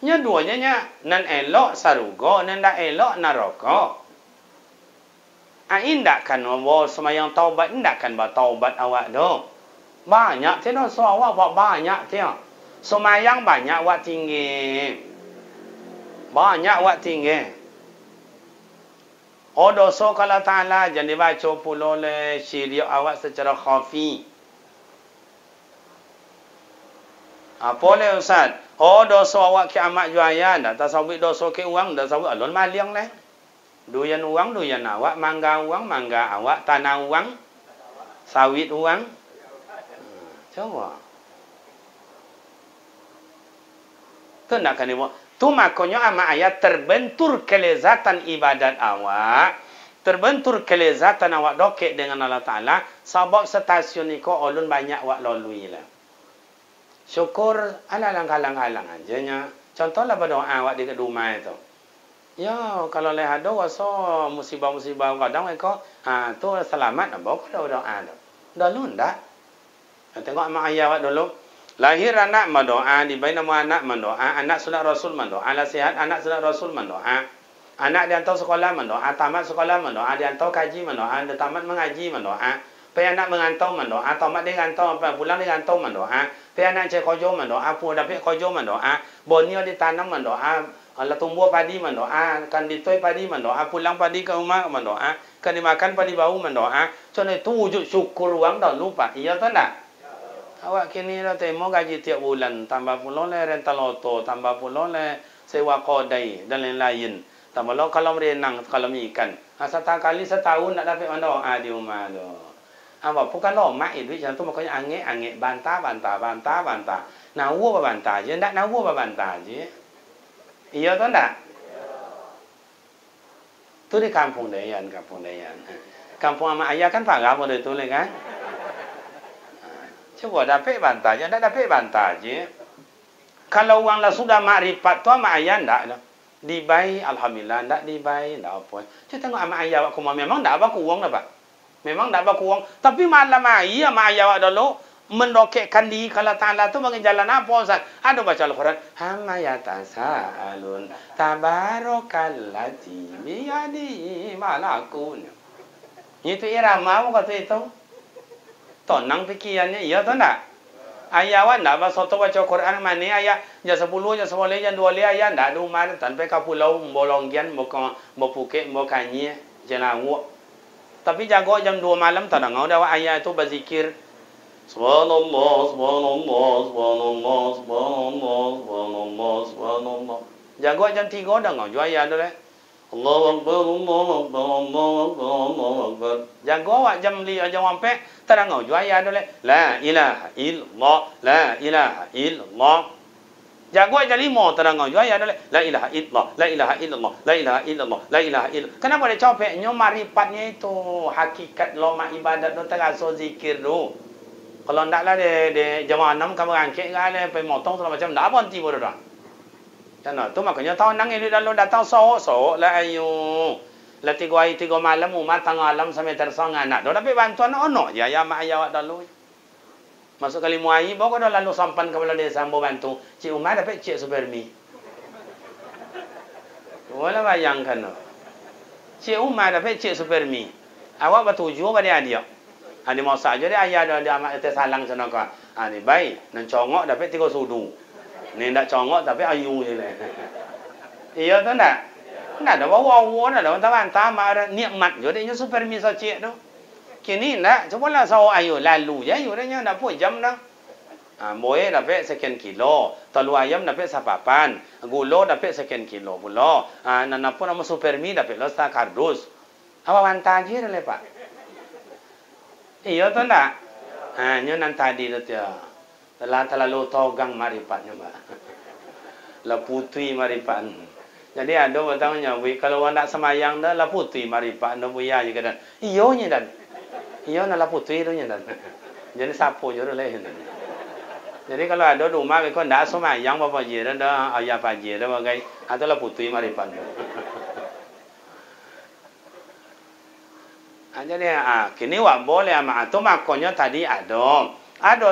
Nya duanya nan elok sarugo, nan dak elok neraka. Indak kan bawa semayang taubat, indak kan bawa taubat awak doh. Banyak tiada dosa awak buat banyak tiada. Semayang banyak awak tinggi. Banyak awak tinggi. Oh dosa kalau Ta'ala jangan dibaca pula oleh syirik awak secara khafi. Apa le Ustaz? Oh dosa awak ke amat juayan, dak tasawuf dosa ke uang, dak tasawuf alun maliang leh. Duyan uang, duyan awak, mangga uang, mangga awak, tanah uang, sawit uang. Coba. Tu nak kan ibu. Tu makanya ama ayat terbentur kelezatan ibadat awak. Terbentur kelezatan awak dokek dengan Allah Ta'ala. Sebab stasiun ni ko ulun banyak awak lalui lah. Syukur ala lang-halang-halang aja nya. Contohlah berdoa awak di rumah itu. Ya, kalau lihat doa so musibah-musibah kadang mereka tu selamat bawa kau doa tu. Dah lun dah. Tengok mak ayah awak dulu. Lahir anak mendoa, dibayi nama anak mendoa, anak sunat Rasul mendoa, nasihat anak sunat Rasul mendoa. Anak dihantar sekolah mendoa, tamat sekolah mendoa, dihantar kaji mendoa, dia tamat mengaji mendoa. Pergi anak mengantau mendoa, tamat dia ngantau, pulang dia ngantau mendoa. Pergi anak cek kojo mendoa, pulang dapat kojo mendoa. Bonio ditanam mendoa, Allah tumbuh padi mendoa, kan ditoy padi mendoa, pulang padi ke rumah mendoa, kan dimakan padi bau mendoa. Contoh itu wujud syukur uang dah lupa. Iya tak tak? Awak kini dah temo gaji tiap bulan, tambah pula le rental auto, tambah pula le sewa kodai dan lain-lain. Tambah lo kalau berenang, kalau ikan. Kali setahun nak dapat mendoa di rumah tu. Awak bukan lo mak itu macam tu makanya angek bantah. Nawu bantah je, ndak nawu bantah je. Iya tu ndak? Tu di kampung Dayan. Kampung ama ayah kan pagar pada tu le kan? Coba dapat bantah je, tak dapat bantah je. Kalau orang lah sudah makrifat tu amak ayah ndak dah. Dibai alhamdulillah, ndak dibai ndak apa. Saya tengok amak ayah awak kumah memang ndak apa kurang dah Pak. Memang ndak apa kurang, tapi malam ayah amak ayah awak dulu mendokekkan diri kalau Ta'ala tu bagi jalan apa Ustaz? Ada baca Al-Quran, hamma yatasaalun tabarakallati biyadi malakun. Itu irama kata itu. Tonang pikirannya, iya atau tak? Ayah awak tak pasal tu baca Quran mana ayah jam 10, jam 11, jam 12 ayah tak ada rumah tanpa ke pulau Bolonggian, mau Phuket, mau Kanyi, Jelawuk. Tapi jago jam 2 malam tak dengar dah ayah itu berzikir. Subhanallah, subhanallah, subhanallah, subhanallah, subhanallah, subhanallah. Jago jam 3 dengar juga ayah tu leh. Allahu Akbar, Allahu Akbar, Allahu Akbar, Allahu Akbar. Jago awak jam 5 jam 4 terang juga ayat dulu. La ilaha illallah, la ilaha illallah. Jago aja limo terang ngau. Ya adalah la ilaha illallah, la ilaha illallah, la ilaha illallah, la ilaha illallah. Kenapa dia copeknya marifatnya itu hakikat loma ibadat tu teraso zikir tu. Kalau ndaklah de jamaah 6 kamu angkat gale pe motong segala macam ndak apa nanti bodoh dah. Kan tu makanya tahu nang ini dalam datang so lah ayo. La tiga malam umat tengah malam sampai tersongan nak. Tapi bantuan ono ya ya mak ayah dalu. Masuk kali muai, bawa dah lalu sampan kepala desa ambo bantu. Cik Umar dapat cik supermi. Wala bayangkan no. Cik Umar dapat cik supermi. Awak bertuju pada dia. Ani masak je dia ayah dia amat itu salang sana ka. Ani baik, nan congok dapat 3 sudu. Ni ndak congok tapi ayu je lah. Iya tu ndak? Ndak ada bawa-bawa dah bantah-bantah mak nikmat je dia supermi sa cik tu. Kini nak, cubalah sawo ayo lalu je, ayo dah nak pun jam dah. Boleh dapat sekian kilo, telur ayam dapat sapapan, gula dapat sekian kilo pula. Nak pun nama supermi dapat lo sta kardus. Apa bantah je dah lepak. Iya tu tak? Nyo nan tadi tu dia. Terlalu togang marifat nyo ba. La putui marifat. Jadi ada bertanya, kalau orang nak semayang dah la putui marifat no buya je kan. Iyo nya dan. Iya nak putih tu nya. Jadi sapu je lain. Jadi kalau ada rumah mereka ndak semayang apa je dah ayah pagi dah bagai atau lah putih marifat. Jadi kini wak boleh ama tu makanya tadi ada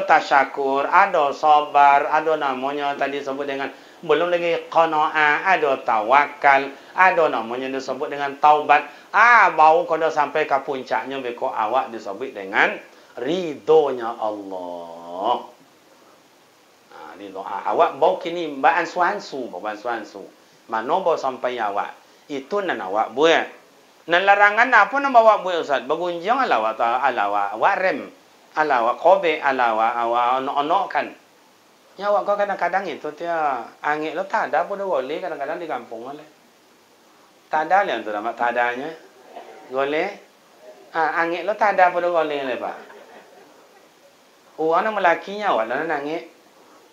tasyakur, ada sabar, ada namanya tadi sebut dengan belum lagi qanaah, ada tawakal, ada namanya disebut dengan taubat. Bau kalau sampai ke puncaknya beko awak disebut dengan ridhonya Allah. Ridho. Awak bau kini baan suansu. Mana bau sampai awak? Itu nan awak buat. Nan larangan apa nama awak buat Ustaz? Bagunjang alawak rem. Alawak kobe, alawak ono kan. Ya awak kau kadang-kadang itu dia angin lo tak ada pun boleh kadang-kadang di kampung boleh. Tak ada yang tu nama tak adanya. Boleh. Angin lo tak ada pun boleh le pak. Uang nak melakinya awak lah nangis.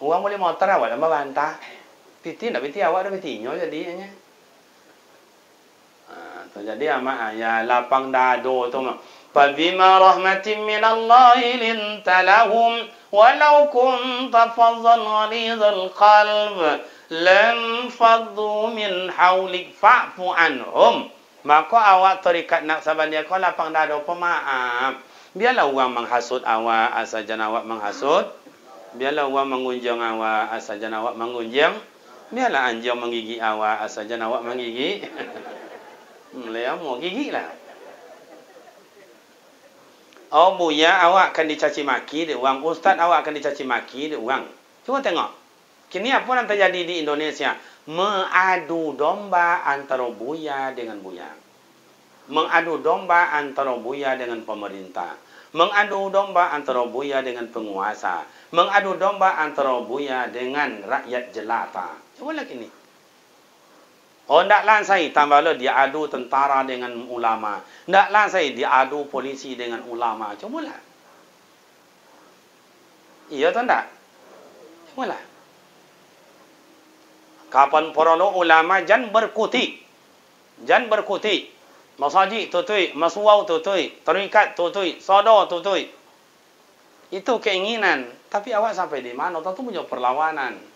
Uang boleh motor awak lah bantah. Piti nak piti awak dah pitinyo jadinya. Jadi ama ya lapang dado tu mah. Fabima rahmatin min Allah linta lahum walau kunta faddan ghalidhal qalb lam faddu min haulik fa'fu anhum. Maka awak terikat nak saban dia kau lapang dado pemaaf. Biarlah orang menghasut awak asajan awak menghasut. Biarlah orang mengunjung awak asajan awak mengunjung. Biarlah anjing menggigit awak asajan awak menggigit. Leah mau gigit lah. Oh buya awak akan dicaci maki di uang. Ustaz awak akan dicaci maki di uang. Cuba tengok. Kini apa yang terjadi di Indonesia? Mengadu domba antara buya dengan buya. Mengadu domba antara buya dengan pemerintah. Mengadu domba antara buya dengan penguasa. Mengadu domba antara buya dengan rakyat jelata. Cuba lagi ni. Oh, ndaklah saya tambah lo dia adu tentara dengan ulama. Ndaklah saya dia adu polisi dengan ulama. Cubalah. Iya atau ndak? Cubalah. Kapan perlu ulama jan berkutik. Jan berkutik. Masajid tutui, maswau tutui, terikat tutui, sodo tutui. Itu keinginan. Tapi awak sampai di mana? Tentu punya perlawanan.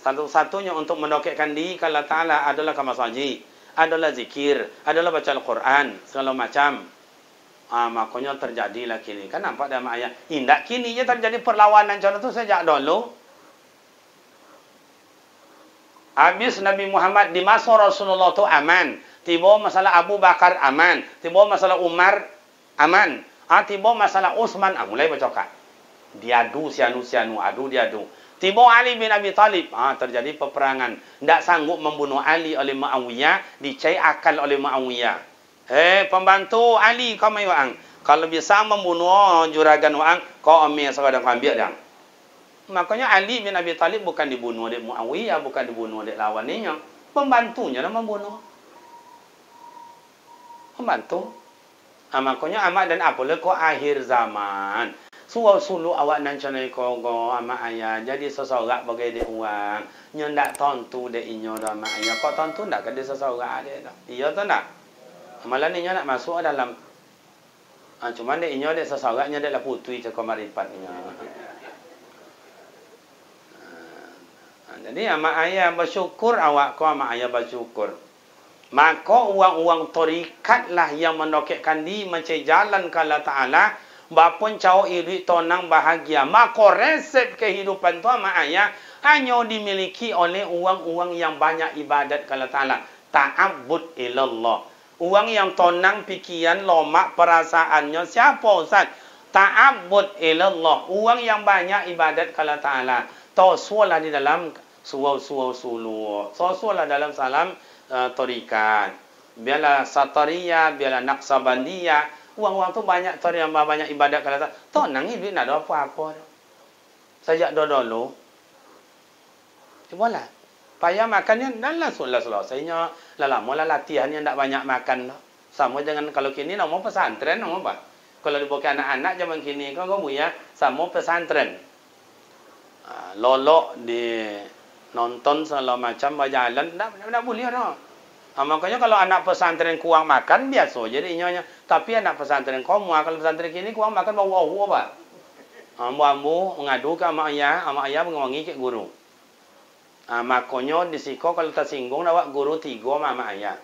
Satu-satunya untuk mendokekkan diri kalau Ta'ala adalah ke masjid, adalah zikir, adalah baca Al-Quran, segala macam. Makanya terjadilah kini. Kan nampak dalam ayat. Indak kini je terjadi perlawanan macam itu sejak dulu. Habis Nabi Muhammad di masa Rasulullah itu aman. Tiba masalah Abu Bakar aman. Tiba masalah Umar aman. Tiba masalah Utsman. Mulai bercakap. Diadu, sianu, adu diadu. Tiba Ali bin Abi Talib. Terjadi peperangan. Tak sanggup membunuh Ali oleh Muawiyah. Dicai akal oleh Muawiyah. Pembantu Ali kau mai wang. Kalau bisa membunuh juragan wang, kau ambil sekadang ambil dia. Makanya Ali bin Abi Talib bukan dibunuh oleh Muawiyah, bukan dibunuh oleh lawannya. Pembantunya lah membunuh. Pembantu. Makanya amat dan apalah kau akhir zaman. Suau sulu awak nan canai kogo ama ayah jadi sesorak bagi dia uang. Nyo ndak tontu de inyo do ama ayah. Kok tontu ndak ke dia sesorak dia dah. Iya tu ndak? Malah ni nyo nak masuk dalam cuman de inyo de sesoraknya de lah putui cakap maripatnya. Jadi ama ayah bersyukur awak ko ama ayah bersyukur. Maka uang-uang torikat lah yang menokekkan di mencari jalan ke Allah Ta'ala. Bapun cau iri tonang bahagia. Maka resep kehidupan tu ama ayah hanya dimiliki oleh uang-uang yang banyak ibadat ke Allah Ta'ala. Ta'abbud ilallah. Uang yang tonang pikiran, lomak perasaannya. Siapa Ustaz? Ta'abbud ilallah. Uang yang banyak ibadat ke Allah Ta'ala. Tausulah di dalam suau-suau sulu. Tausulah dalam salam torikat. Biarlah satariyah, biarlah naqsabandiyah. Uang-uang tu banyak yang banyak ibadat kalau tak. Tok nang duit nak ada apa-apa. Sejak dulu. Cubalah. Payah makannya dan langsung selesainya. Lama lah latihannya tak banyak makan. Sama dengan kalau kini nama pesantren nama apa? Kalau dibawa anak-anak zaman kini kan kamu ya sama pesantren. Lolok di nonton segala macam berjalan tak boleh dah. Makanya kalau anak pesantren kurang makan biasa jadinya. Tapi anak pesantren kamu kalau pesantren kini kurang makan bau apa? Ambu mengadu ke mak ayah mengongi ke guru. Makanya di siko kalau tersinggung awak guru 3 mak ayah.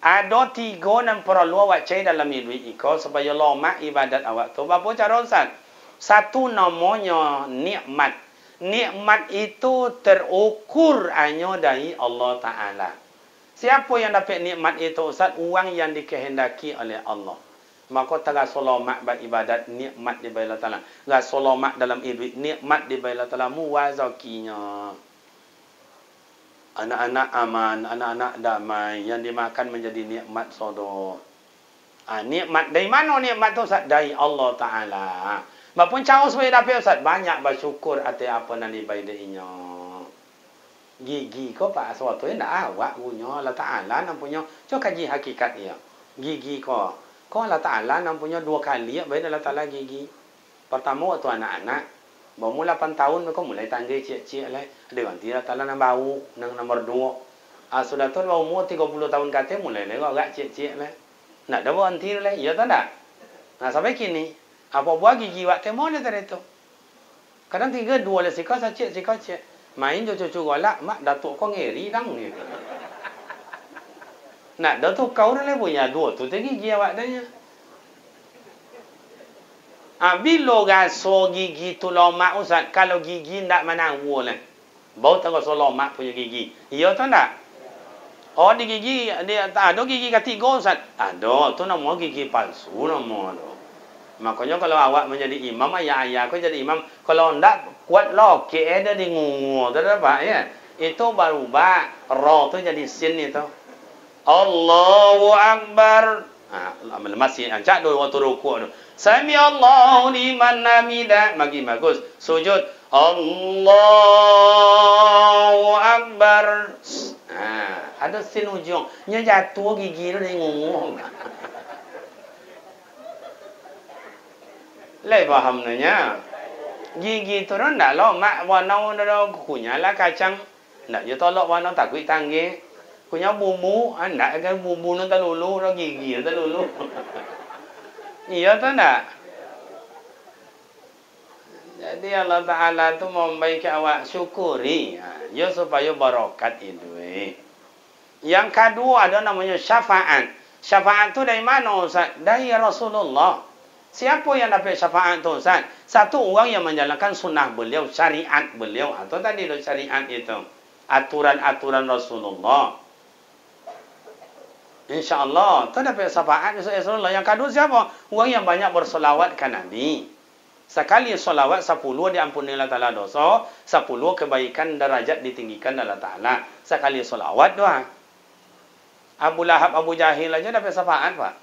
Ada 3 yang perlu awak cari dalam hidup iko supaya lama ibadat awak tu. Apa cara Ustaz? Satu namanya nikmat. Nikmat itu terukur hanya dari Allah Ta'ala. Siapa yang dapat nikmat itu Ustaz? Uang yang dikehendaki oleh Allah. Maka tak selamat beribadat nikmat di Allah Ta'ala. Tak selamat dalam hidup nikmat di Allah Ta'ala. Muwazakinya. Anak-anak aman, anak-anak damai. Yang dimakan menjadi nikmat sodor. Nikmat dari mana nikmat itu Ustaz? Dari Allah Ta'ala. Bapun cara supaya dapat Ustaz? Banyak bersyukur atas apa yang dibaidainya. Gigi kau pak suatu yang tak awak punya Allah Ta'ala nam punya coba kaji hakikat dia. Gigi kau Allah Ta'ala nam punya 2 kali baik Allah Ta'ala gigi. Pertama waktu anak-anak baru 8 tahun kau mulai tanggai cik-cik lah. Ada ganti Allah Ta'ala nam bau nang nomor 2. Sudah tu baru umur 30 tahun kata mulai lah agak cik-cik lah. Nak dah berhenti lah. Ya tak tak? Nah sampai kini apa buat gigi waktu mana tadi tu? Kadang 3 2 lah sikau cik. Main cucu golak, mak datuk kau ngeri dang ni. Nak datuk kau dah punya 2 tu gigi awak danya. Bila gaso gigi tu lomak Ustaz, kalau gigi ndak menanggu lah. Bau tengok so lomak punya gigi. Iya tu ndak? Oh di gigi dia ada gigi ketiga Ustaz. Ada, tu nama gigi palsu nama tu. Makanya kalau awak menjadi imam, ayah kau jadi imam. Kalau ndak kuat lokek ada di ngungu. Tu apa ya? Itu baru ro tu jadi sin itu. Allahu Akbar. Masih ancak dulu waktu rukuk tu. Sami Allahu liman hamidah. Bagi bagus. Sujud. Allahu Akbar. Ada sin ujung. Nya jatuh gigi tu di ngungu. Lai faham nanya. Gigi tu ron dak lo mak warna dah kunyah lah kacang. Ndak je tolok warna takui tangge. Kunyah bumbu, ndak kan bumbu nu talulu ro gigi talulu. Iya tu ndak? Jadi Allah Ta'ala tu membaiki awak syukuri. Ya supaya barakat itu. Yang kedua ada namanya syafaat. Syafaat tu dari mana Ustaz? Dari Rasulullah. Siapa yang dapat syafaat tu Ustaz? Satu orang yang menjalankan sunnah beliau, syariat beliau. Atau tadi syariat itu. Aturan-aturan Rasulullah. InsyaAllah. Itu dapat syafaat Rasulullah. Yang kedua siapa? Orang yang banyak bersolawat ke Nabi. Sekali solawat 10 diampuni Allah Ta'ala dosa. 10 kebaikan darajat ditinggikan Allah Ta'ala. Sekali solawat doa. Abu Lahab, Abu Jahil aja dapat syafaat Pak.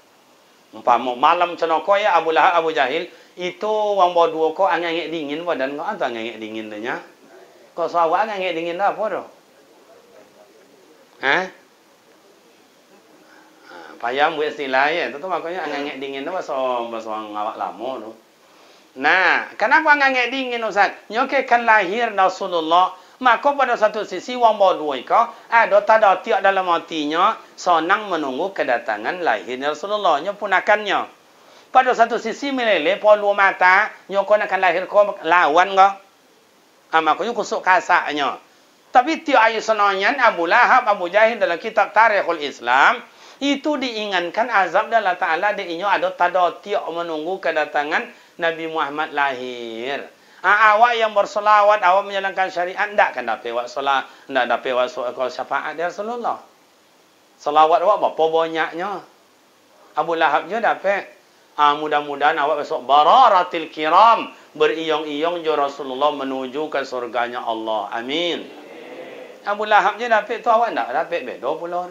Umpama malam cenoko ya Abu Lahab, Abu Jahil itu wang bawa 2 ko angin dingin badan kau antang angin dingin nya. Kau sawak angin dingin dah apa doh? Payah buat istilah ya. Itu makanya angin dingin dah bahasa ngawak lama tu. Nah, kenapa ngangek dingin Ustaz? Nyokekan lahir Rasulullah. Maka pada satu sisi wong bodoi ko ada tada tiak dalam hatinya senang menunggu kedatangan lahirnya Rasulullah. Nya punakannya. Pada satu sisi melele polu mata nyokon akan lahir ko lawan ko. Maka nyo kusuk kasaknya. Tapi tiak ayu senonyan Abu Lahab, Abu Jahil dalam kitab Tarikhul Islam itu diingatkan azab dan Allah Ta'ala diinyo ada tada tiak menunggu kedatangan Nabi Muhammad lahir. Awak yang bersolawat, awak menjalankan syariat, tidak kan dapat awak solat, tidak dapat awak syafaat dari Rasulullah. Solawat awak berapa banyaknya? Abu Lahab je dapat. Mudah-mudahan awak besok bararatil kiram, beriyong-iyong je Rasulullah menuju ke surganya Allah. Amin. Abu Lahab je dapat tu awak tidak dapat beda pula.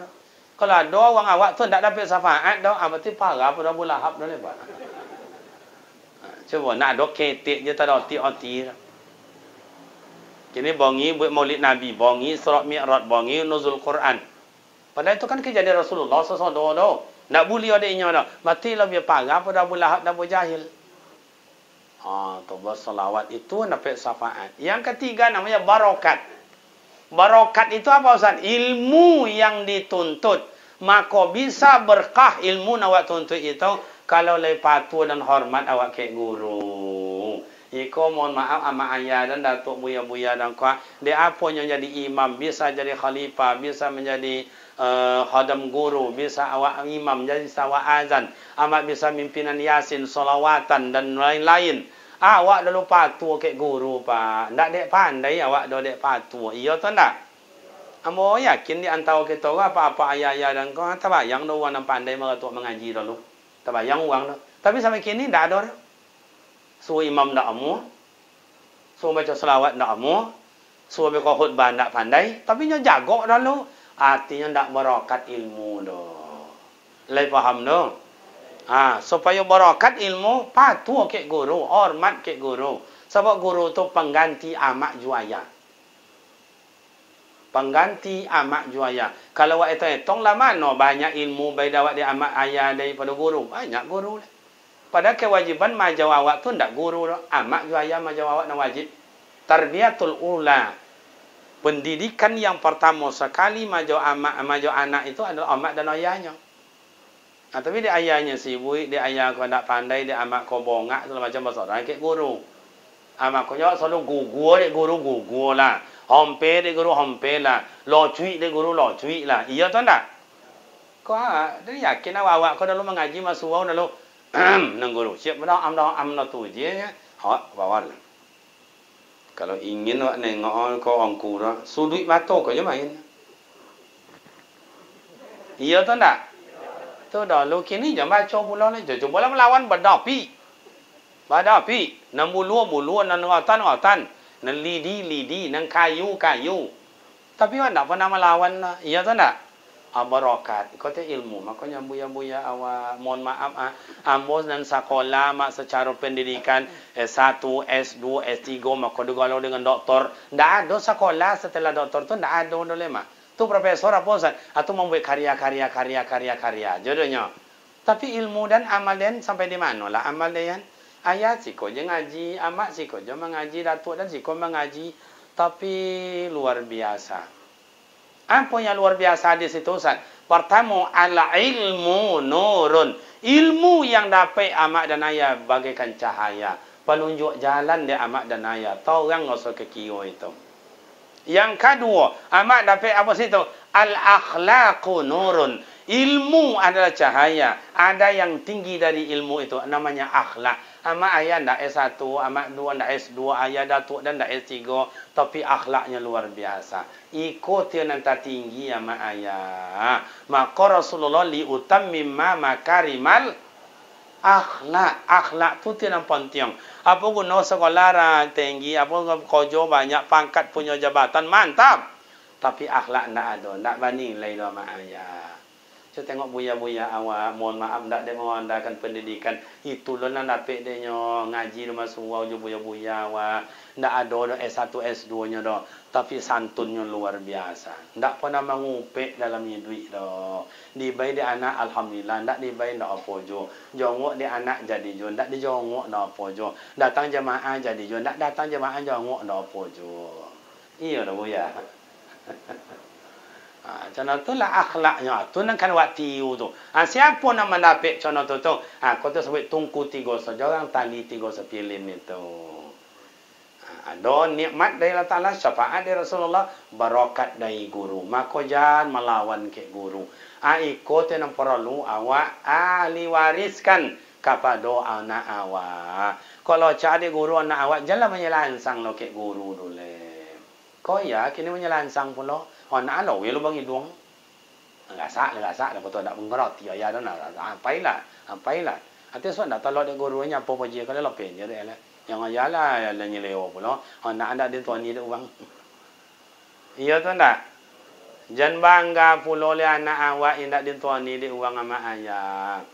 Kalau ada orang awak tu tidak dapat syafaat dah, berarti parah pada Abu Lahab dah lepas. Coba nak ada ketik je tak ada oti-oti. Kini bongi buat maulid Nabi, bongi surat Mi'raj, bongi nuzul Quran. Padahal itu kan kejadian Rasulullah sesuatu dah. Nak boleh ada inya dah. Mati lebih parah pada Abu Lahab dan Abu Jahil. Tobat salawat itu dapat syafaat. Yang ketiga namanya barokat. Barokat itu apa Ustaz? Ilmu yang dituntut. Maka bisa berkah ilmu nak awak tuntut itu kalau lepas patuh dan hormat awak ke guru. Iko mohon maaf ama ayah dan datuk buya-buya dan kuah. Dia apa yang jadi imam, bisa jadi khalifah, bisa menjadi khadam guru, bisa awak imam, jadi sawak azan. Amat bisa mimpinan yasin, solawatan dan lain-lain. Awak dah lupa patuh ke guru pak. Ndak dek pandai awak dah dek patuh. Iya tu ndak? Amo yakin di antara kita apa-apa ayah-ayah dan kuah tabayang dah orang pandai mengatuk mengaji dulu. Tabayang uang tu. Tapi sampai kini tak ada. Suruh imam tak amu. Suruh baca selawat tak amu. Suruh baca khutbah tak pandai. Tapi dia jaga dulu. Artinya tak berakat ilmu tu. Lai faham tu? Supaya berakat ilmu, patuh ke guru. Hormat ke guru. Sebab guru tu pengganti amak juaya. Pengganti amak juaya. Kalau awak hitung lama no banyak ilmu baik awak di amak ayah daripada guru. Banyak guru lah. Padahal kewajiban majau awak tu ndak guru dah. Amak juaya majau awak nak wajib. Tarbiyatul ula. Pendidikan yang pertama sekali majau anak itu adalah amak dan ayahnya. Tapi dia ayahnya sibuk, dia ayah kau tak pandai, dia amak kau bongak segala macam bahasa orang ke guru. Amak kau jawab selalu gugur dia guru gugur lah. Hompe de guru hompe lah. Lo cuy de guru lo cuy lah. Iya tu tak? Kau dia yakin awak kau dah lu mengaji masuk awak dah lu nang guru. Siap dah am tu je nya. Hak bawal. Kalau ingin awak nengok kau angku dah, sudut mata kau je main. Iya tu tak? Tu dah lu kini jangan baca pula ni. Cuba melawan badapi. Badapi. Nang bulu nang ngatan. Nang lidi, nang kayu. Tapi awak tak pernah melawan lah. Iya tu tak? Barakat. Kata ilmu. Makanya buya-buya awak. Mohon maaf. Ambos dan sekolah mak secara pendidikan S1, S2, S3. Maka kalau dengan doktor. Tak ada sekolah setelah doktor tu. Tak ada boleh mak. Tu profesor apa Ustaz? Atau membuat karya. Jodohnya. Tapi ilmu dan amal dan sampai di mana lah amal dan ayat siko je ngaji, amak siko je mengaji, datuk dan siko mengaji. Tapi luar biasa. Apa yang luar biasa di situ Ustaz? Pertama, al-ilmu nurun. Ilmu yang dapat amak dan ayah bagaikan cahaya. Penunjuk jalan dia amak dan ayah. Tahu orang ngosok ke kio itu. Yang kedua, amak dapat apa situ? Al-akhlaqu nurun. Ilmu adalah cahaya. Ada yang tinggi dari ilmu itu. Namanya akhlak. Amak ayah ndak S1, amak 2 ndak S2, ayah datuk dan ndak S3. Tapi akhlaknya luar biasa. Ikut yang nanti tinggi amak ayah. Maka Rasulullah liutammimma makarimal akhlak. Akhlak tu yang penting. Apa guna sekolah tinggi, apa kerja banyak, pangkat punya jabatan, mantap. Tapi akhlak ndak ada. Ndak banding lain amak ayah. Saya tengok buya-buya awak, mohon maaf tak dia mengandalkan pendidikan. Itu lah nak dapat dia ngaji rumah surau je buya-buya awak. Tak ada S1, S2-nya dah. Tapi santunnya luar biasa. Tak pernah mengupik dalam hidup dah. Dibai dia anak alhamdulillah, tak dibai tak apa jo. Jongok dia anak jadi jo, tak dijongok tak apa jo. Datang jemaah jadi jo, tak datang jemaah jongok tak apa jo. Iya dah buya. Contoh tu lah akhlaknya. Tu nak kan waktu tu. Siapa nak mendapat contoh tu? Kau tu sebut tungku 3 sejorang, tali 3 sepilin itu. Ada nikmat dari Allah Ta'ala, syafaat dari Rasulullah, barakat dari guru. Maka jangan melawan ke guru. Ikut yang perlu awak ahli wariskan kepada anak awak. Kalau cari guru anak awak, jangan menyelansang lo ke guru dulu. Kau ya, kini menyelansang pula. Nak lo, lu bang hidung. Enggak sak, lepas tu tak mengerti ya dah nak. Ampailah. Hati so nak tolak dia gurunya apa je kalau lepen je dia lah. Yang ayalah yang nyeleo pula. Nak ada dia tuan ni dia uang. Iya tu ndak? Jangan bangga pula le anak awak yang ndak dia tuan ni dia uang sama ayah.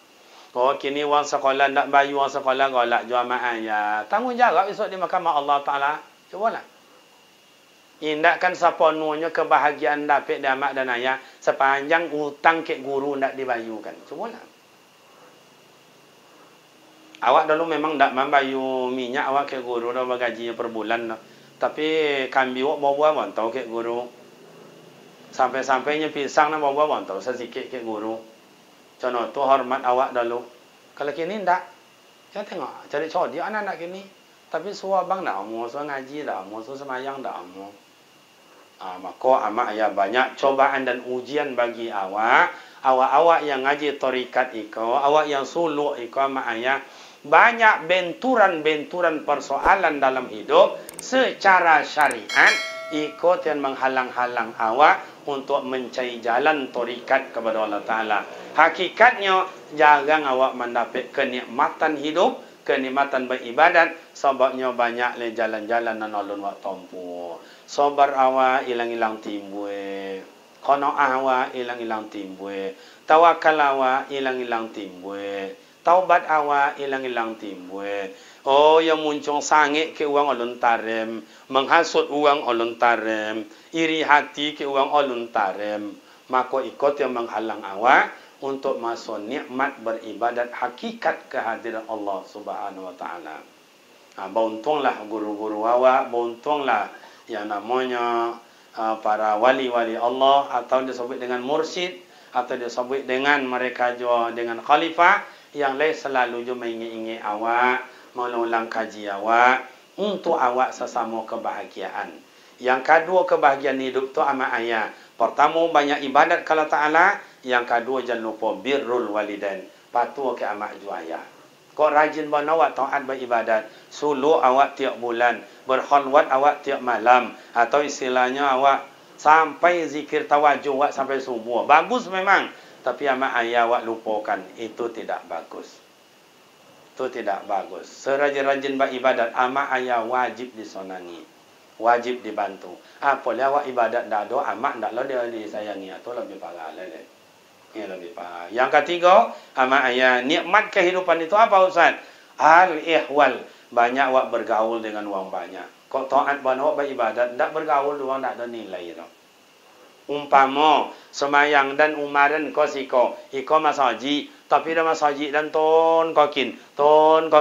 Oh kini uang sekolah ndak bayu uang sekolah golak jual sama ayah. Tanggungjawab esok di mahkamah Allah Taala. Cubalah. Indakkan saponunya kebahagiaan dapat dari mak dan ayah sepanjang hutang ke guru tidak dibayukan. Cubalah. Awak dulu memang tidak membayu minyak awak ke guru dah gajinya per bulan. Tapi kambing awak bawa bantau ke guru. Sampai-sampainya pisang nak bawa bantau sedikit ke guru. Contoh tu hormat awak dulu. Kalau kini tidak. Saya tengok cari codi anak-anak kini. Tapi suah bang dah mau, suah ngaji dah mau, suah semayang dah mau. Maka amak ayah banyak cobaan dan ujian bagi awak. Awak-awak yang ngaji tarikat iko, awak yang suluk iko amak ayah. Banyak benturan-benturan persoalan dalam hidup secara syariat. Ikut yang menghalang-halang awak untuk mencari jalan tarikat kepada Allah Ta'ala. Hakikatnya, jangan awak mendapat kenikmatan hidup, kenikmatan beribadat, sebabnya banyak le jalan-jalan dan alun wak tempuh. Sabar awak hilang-hilang timbul. Qanaah awak hilang-hilang timbul. Tawakal awak hilang-hilang timbul. Taubat awak hilang-hilang timbul. Oh, yang muncul sangit ke uang alun tarem, menghasut uang alun tarem, iri hati ke uang alun tarem. Maka ikut yang menghalang awak untuk masuk nikmat beribadat hakikat kehadiran Allah Subhanahu Wa Taala. Beruntunglah guru-guru awak, beruntunglah yang namanya para wali-wali Allah atau disebut dengan mursyid atau disebut dengan mereka juga dengan khalifah yang lain selalu juga mengingat awak, mengulang kaji awak untuk awak sesama kebahagiaan. Yang kedua kebahagiaan hidup tu amat ayah. Pertama banyak ibadat kepada Ta'ala. Yang kedua jangan lupa birrul walidain. Patuh ke amat juaya. Kau rajin awak taat beribadat. Suluk awak tiap bulan. Berkhalwat awak tiap malam. Atau istilahnya awak sampai zikir tawajuh awak sampai subuh. Bagus memang. Tapi amat ayah awak lupakan. Itu tidak bagus. Itu tidak bagus. Serajin-rajin beribadat. Amat ayah wajib disonani. Wajib dibantu. Apalagi awak ibadat tak ada. Amat tak lah dia disayangi. Itu lebih parah lah. Ini lebih parah. Yang ketiga, amat ayah, nikmat kehidupan itu apa Ustaz? Al-ihwal. Banyak awak bergaul dengan orang banyak. Kau taat bahan awak beribadat, tak bergaul dengan orang tak ada nilai. Umpama, semayang dan umaran kau siko. Iko masaji. Tapi dah masaji dan ton kokin. Ton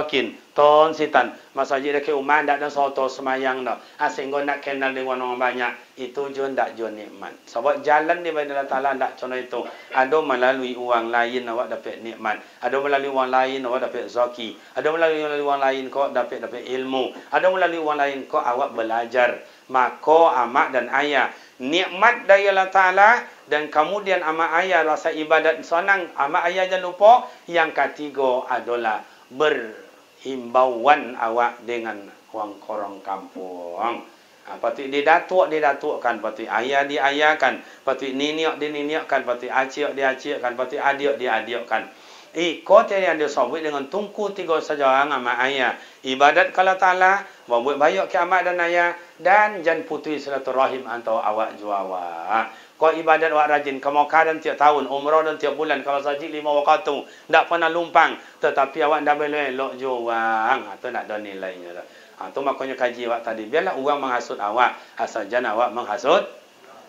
sitan. Masaji dah ke umar, tak ada soto semayang dah. Sehingga nak kenal dengan orang banyak. Itu juga tak juga nikmat. Sebab jalan di bawah Allah Ta'ala tak contoh itu. Ada melalui uang lain awak dapat nikmat. Ada melalui uang lain awak dapat zaki. Ada melalui uang lain kau dapat ilmu. Ada melalui uang lain kau awak belajar. Maka amak dan ayah. Nikmat dari Allah Ta'ala. Dan kemudian amak ayah rasa ibadat senang. Amak ayah jangan lupa. Yang ketiga adalah berhimbauan awak dengan orang korang kampung. Patut didatukkan, patut ayah diayahkan, patut niniak dininiakkan, patut acik diacikkan, patut adik diadikkan. Ikut yang disebut dengan tungku 3 sejorang amak ayah. Ibadat kalau Ta'ala, buat bayar ke amak dan ayah, dan jangan putus silaturahim antara awak jua awak. Kau ibadat wak rajin, kau kadang tiap tahun, umrah dan tiap bulan, kalau saji 5 waktu, tak pernah lumpang. Tetapi awak dah belok juang, tu nak ada nilainya dah. Tu makanya kaji awak tadi. Biarlah orang menghasut awak, asal jangan awak menghasut.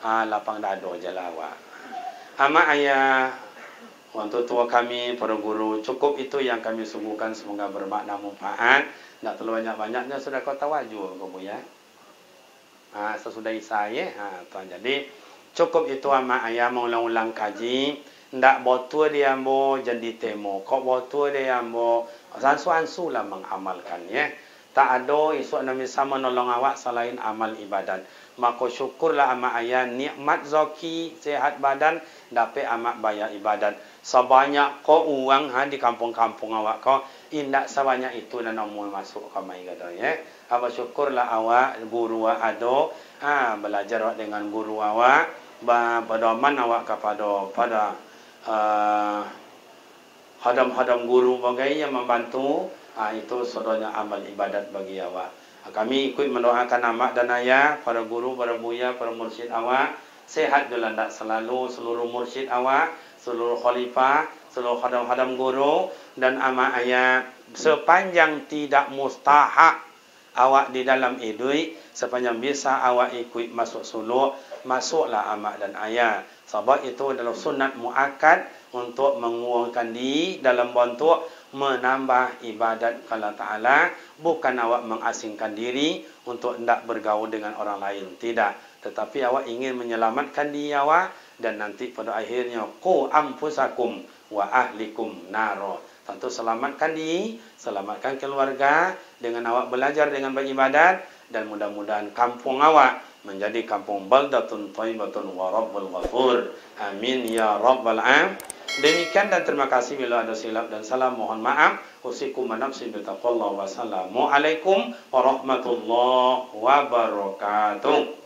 Lapang dado je lah awak. Amak ayah, orang tua kami, para guru, cukup itu yang kami suguhkan. Semoga bermakna manfaat. Tak terlalu banyak-banyaknya sudah kau tawaju kau ya. Sesudah saya, tuan. Jadi cukup itu amak ayah mengulang-ulang kaji. Ndak betul dia mau jadi temo. Kau betul dia mau ansu-ansu lah mengamalkan ya. Tak ada isu Nabi sama nolong awak selain amal ibadat. Maka syukurlah amak ayah nikmat zaki, sehat badan, dapat amak bayar ibadat. Sebanyak kau uang di kampung-kampung awak kau, indak sebanyak itu dan nomor masuk ke mai kata ya. Apa syukurlah awak guru awak ada, belajar awak dengan guru awak, berdoman awak pada hadam-hadam guru bagai yang membantu. Itu sebenarnya amal ibadat bagi awak. Kami ikut mendoakan amak dan ayah, para guru, para buya, para mursyid awak sehat julandak selalu, seluruh mursyid awak, seluruh khalifah, seluruh hadam-hadam guru dan amak ayah sepanjang tidak mustahak awak di dalam idui, sepanjang bisa awak ikut masuk suluk, masuklah amak dan ayah. Sebab itu adalah sunat muakkad untuk menguangkan diri dalam bentuk menambah ibadat kepada Ta'ala. Bukan awak mengasingkan diri untuk tidak bergaul dengan orang lain. Tidak. Tetapi awak ingin menyelamatkan diri awak. Dan nanti pada akhirnya, Qu anfusakum wa ahlikum naro. Tentu selamatkan diri, selamatkan keluarga. Dengan awak belajar dengan beribadat. Dan mudah-mudahan kampung awak menjadi kampung baldatun thayyibatun wa rabbul ghafur. Amin ya rabbal alamin. Demikian dan terima kasih bila ada silap dan salah mohon maaf. Usikum wa nafsi bi taqwallah wa salamu alaikum warahmatullahi wabarakatuh.